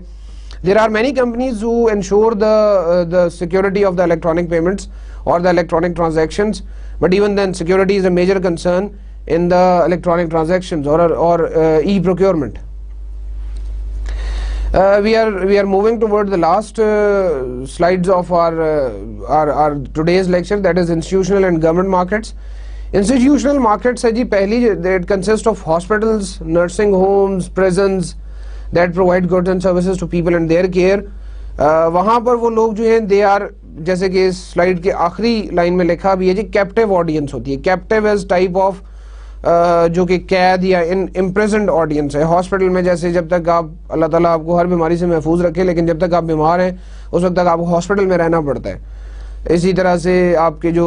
There are many companies who ensure the security of the electronic payments or the electronic transactions, but even then security is a major concern in the electronic transactions or e-procurement. We are moving toward the last slides of our today's lecture, that is institutional and government markets. Institutional markets ہے جی پہلی, it consists of hospitals, nursing homes, prisons that provide goods and services to people and their care. وہاں پر وہ لوگ جو ہیں they are, جیسے کہ اس slide کے آخری لائن میں لکھا بھی ہے جی, captive audience ہوتی ہے. captive is type of جو کہ قید یا imprisoned audience ہے. ہاسپٹل میں جیسے جب تک آپ, اللہ تعالیٰ آپ کو ہر بیماری سے محفوظ رکھے, لیکن جب تک آپ بیمار ہیں اس وقت تک آپ کو ہاسپٹل میں رہنا پڑتا ہے. اسی طرح سے آپ کے جو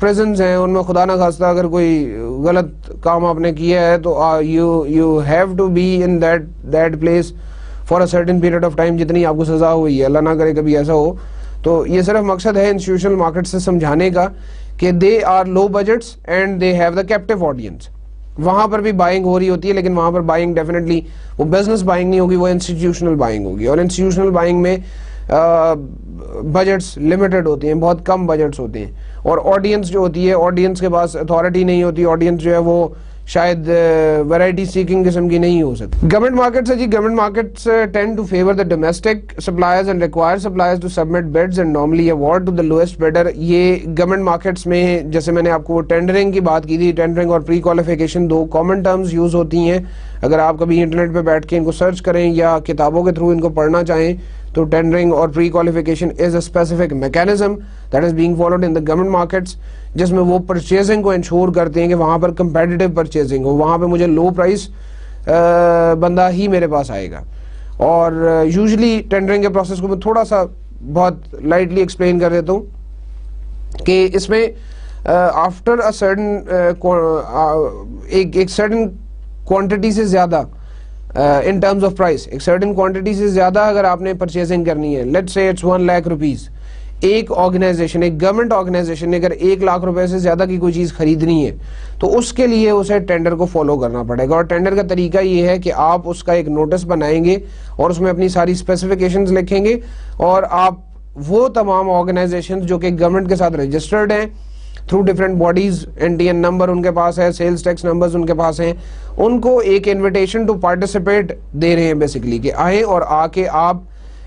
پریزنز ہیں ان میں خدا نہ خواستہ اگر کوئی غلط کام آپ نے کیا ہے تو you have to be in that place for a certain period of time, جتنی آپ کو سزا ہوئی ہے. اللہ نہ کرے کبھی ایسا ہو. تو یہ صرف مقصد ہے انسٹیٹیوشنل مارکیٹ سے سمجھانے کا کہ they are low budgets and they have the captive audience. وہاں پر بھی بائنگ ہو رہی ہوتی ہے, لیکن وہاں پر بائنگ ڈیفینیٹلی وہ بزنس بائنگ نہیں ہوگی, وہ انسٹیٹیوشنل بائنگ ہوگی. اور انسٹیٹیوشنل بائنگ میں بجٹس لمیٹڈ ہوتے ہیں, بہت کم بجٹس ہوتے ہیں, اور آڈینس جو ہوتی ہے, آڈینس کے پاس اتھارٹی نہیں ہوتی. آڈینس جو ہے وہ شاید ویرائٹی سیکنگ قسم کی نہیں ہو سکتی. گورنمنٹ مارکیٹس ہے جی, government markets tend to favour the domestic suppliers and require suppliers to submit bids and normally award to the lowest bidder. یہ گورنمنٹ مارکیٹس میں, جیسے میں نے آپ کو ٹینڈرنگ کی بات کی تھی, ٹینڈرنگ اور پری کوالیفیکیشن دو کامن ٹرمز یوز ہوتی ہیں. اگر آپ کبھی انٹرنیٹ پہ بیٹھ کے ان کو سرچ کریں یا کتابوں کے تھرو ان کو پڑھنا چاہیں تو ٹینڈرنگ اور pre qualification is a specific mechanism that is being followed in the government markets, جس میں وہ پرچیزنگ کو انشور کرتے ہیں کہ وہاں پر کمپیٹیٹیو پرچیزنگ ہو, وہاں پہ مجھے لو پرائس بندہ ہی میرے پاس آئے گا. اور یوزلی ٹینڈرنگ کے پروسیس کو میں تھوڑا سا بہت لائٹلی ایکسپلین کر دیتا ہوں کہ اس میں آفٹر اے سرٹن ایک سرٹن کوانٹٹی سے زیادہ ان ٹرمز آف پرائس, ایک سرٹن کوانٹٹی سے زیادہ اگر آپ نے پرچیزنگ کرنی ہے, let's say it's 1 lakh rupees, ایک آرگنائزیشن, ایک گورنمنٹ آرگنائزیشن نے اگر 1 لاکھ روپے سے زیادہ کی کوئی چیز خریدنی ہے تو اس کے لیے اسے ٹینڈر کو فالو کرنا پڑے گا. اور ٹینڈر کا طریقہ یہ ہے کہ آپ اس کا ایک نوٹس بنائیں گے اور اس میں اپنی ساری اسپیسیفکیشنز لکھیں گے, اور آپ وہ تمام آرگنائزیشنز جو کہ گورنمنٹ کے ساتھ رجسٹرڈ ہیں through different bodies, N T N number ان کے پاس ہے, سیلز ٹیکس نمبرز ان کے پاس ہیں, ان کو ایک انویٹیشن ٹو پارٹیسپیٹ دے رہے ہیں بیسیکلی, کہ آئیں اور آ کے آپ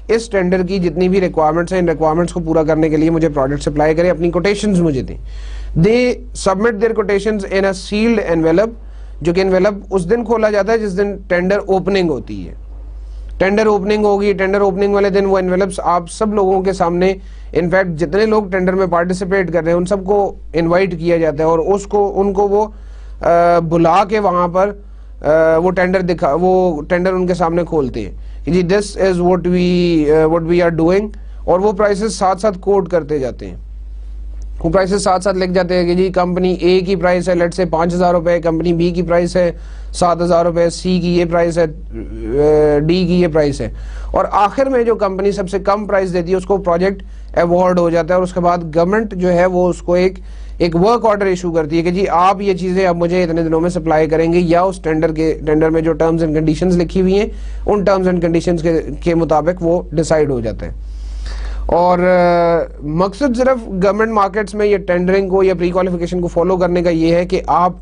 اس ٹینڈر کی جتنی بھی ریکوائرمنٹس ہیں, ان ریکوائرمنٹس کو پورا کرنے کے لیے مجھے پروڈکٹ سپلائی کریں, اپنی کوٹیشنز مجھے دیں. They submit their quotations in a sealed envelope, جو کہ envelope اس دن کھولا جاتا ہے جس دن ٹینڈر اوپننگ ہوتی ہے. ٹینڈر اوپننگ ہوگی, ٹینڈر اوپننگ والے دن وہ انویلپس آپ سب لوگوں کے سامنے, انفیکٹ جتنے لوگ ٹینڈر میں پارٹیسپیٹ کر رہے ہیں ان سب کو انوائٹ کیا جاتا ہے, اور ان کو وہ بلا کے وہاں پر وہ ٹینڈر ان کے سامنے کھولتے ہیں کہ جی دس از what we are doing, اور وہ پرائسز ساتھ ساتھ کوٹ کرتے جاتے ہیں. وہ پرائسز ساتھ ساتھ لکھ جاتے ہیں کہ جی کمپنی اے کی پرائس ہے لیٹ سے 5,000 روپے, کمپنی بی کی پرائس ہے 7,000 روپے, سی کی یہ پرائس ہے, ڈی کی یہ پرائس ہے, اور آخر میں جو کمپنی سب سے کم پرائس دیتی ہے اس کو پروجیکٹ ایوارڈ ہو جاتا ہے, اور اس کے بعد گورنمنٹ جو ہے وہ اس کو ایک ورک آرڈر ایشو کرتی ہے کہ جی آپ یہ چیزیں اب مجھے اتنے دنوں میں سپلائی کریں گے, یا اس ٹینڈر میں جو ٹرمز اینڈ کنڈیشنز لکھی ہوئی ہیں ان ٹرمز اینڈ کنڈیشنز کے مطابق وہ ڈیسائیڈ ہو جاتا ہے. اور مقصد صرف گورنمنٹ مارکیٹس میں یہ ٹینڈرنگ کو یا پری کوالیفیکیشن کو فالو کرنے کا یہ ہے کہ آپ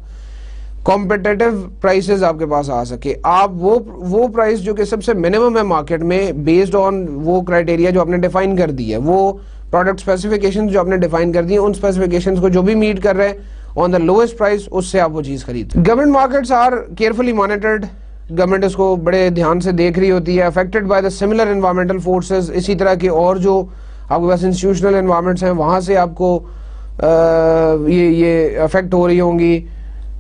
کمپیٹیٹیو پرائسز آپ کے پاس آ سکے. آپ وہ پرائس جو کہ سب سے منیمم ہے مارکیٹ میں بیسڈ آن وہ کرائٹیریا جو آپ نے ڈیفائن کر دی ہے, وہ پروڈکٹ اسپیسیفکیشن جو آپ نے ڈیفائن کر دی ہیں, ان اسپیسیفکیشنز کو جو بھی میٹ کر رہے ہیں آن دا لوئسٹ پرائس, اس سے آپ وہ چیز خرید. Government markets are carefully monitored, government اس کو بڑے دھیان سے دیکھ رہی ہوتی ہے. Affected by the similar environmental forces, اسی طرح کے اور جو آپ کے پاس انسٹیٹیوشنل انوائرمنٹس ہیں وہاں سے آپ کو یہ افیکٹ ہو رہی ہوں گی.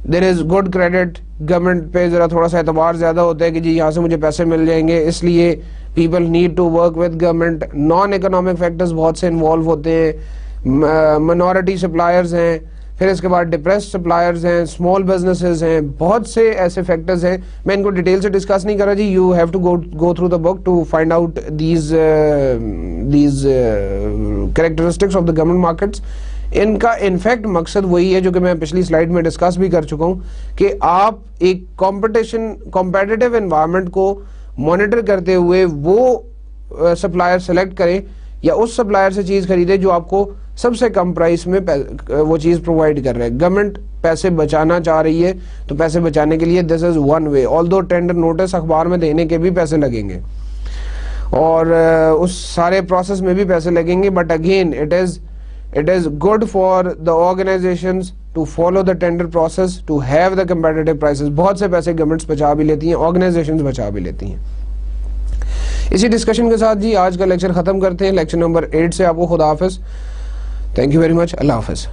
دیر از گڈ کریڈٹ, گورنمنٹ پہ ذرا تھوڑا سا اعتبار زیادہ ہوتا ہے کہ جی یہاں سے مجھے پیسے مل جائیں گے, اس لیے people need to work with government. Non economic factors بہت سے انوالو ہوتے ہیں, منورٹی سپلائرز ہیں, پھر اس کے بعد ڈپریسڈ سپلائرز ہیں, اسمال بزنسز ہیں, بہت سے ایسے فیکٹرز ہیں. میں ان کو ڈیٹیل سے ڈسکس نہیں کر رہا جی, you have to go through the book to find out these characteristics of the government markets. ان کا انفیکٹ مقصد وہی ہے جو کہ میں پچھلی سلائیڈ میں ڈسکس بھی کر چکا ہوں کہ آپ ایک کمپیٹیٹیو انوائرمنٹ کو مانیٹر کرتے ہوئے وہ سپلائر سلیکٹ کریں یا اس سپلائر سے چیز خریدیں جو آپ کو سب سے کم پرائس میں وہ چیز پرووائڈ کر رہے ہیں. گورنمنٹ پیسے بچانا چاہ رہی ہے تو پیسے بچانے کے لیے this is one way, although tender notice اخبار میں دینے کے بھی پیسے لگیں گے اور اس سارے پروسیس میں بھی پیسے لگیں گے, but again it is good for the organizations to follow the tender process to have the competitive prices. بہت سے پیسے گورنمنٹس بچا بھی لیتی ہیں, آرگنائزیشنز بچا بھی لیتی ہیں. اسی ڈسکشن کے ساتھ جی آج کا لیکچر ختم کرتے ہیں. لیکچر نمبر 8 سے آپ کو خدا حافظ. Thank you very much. اللہ حافظ.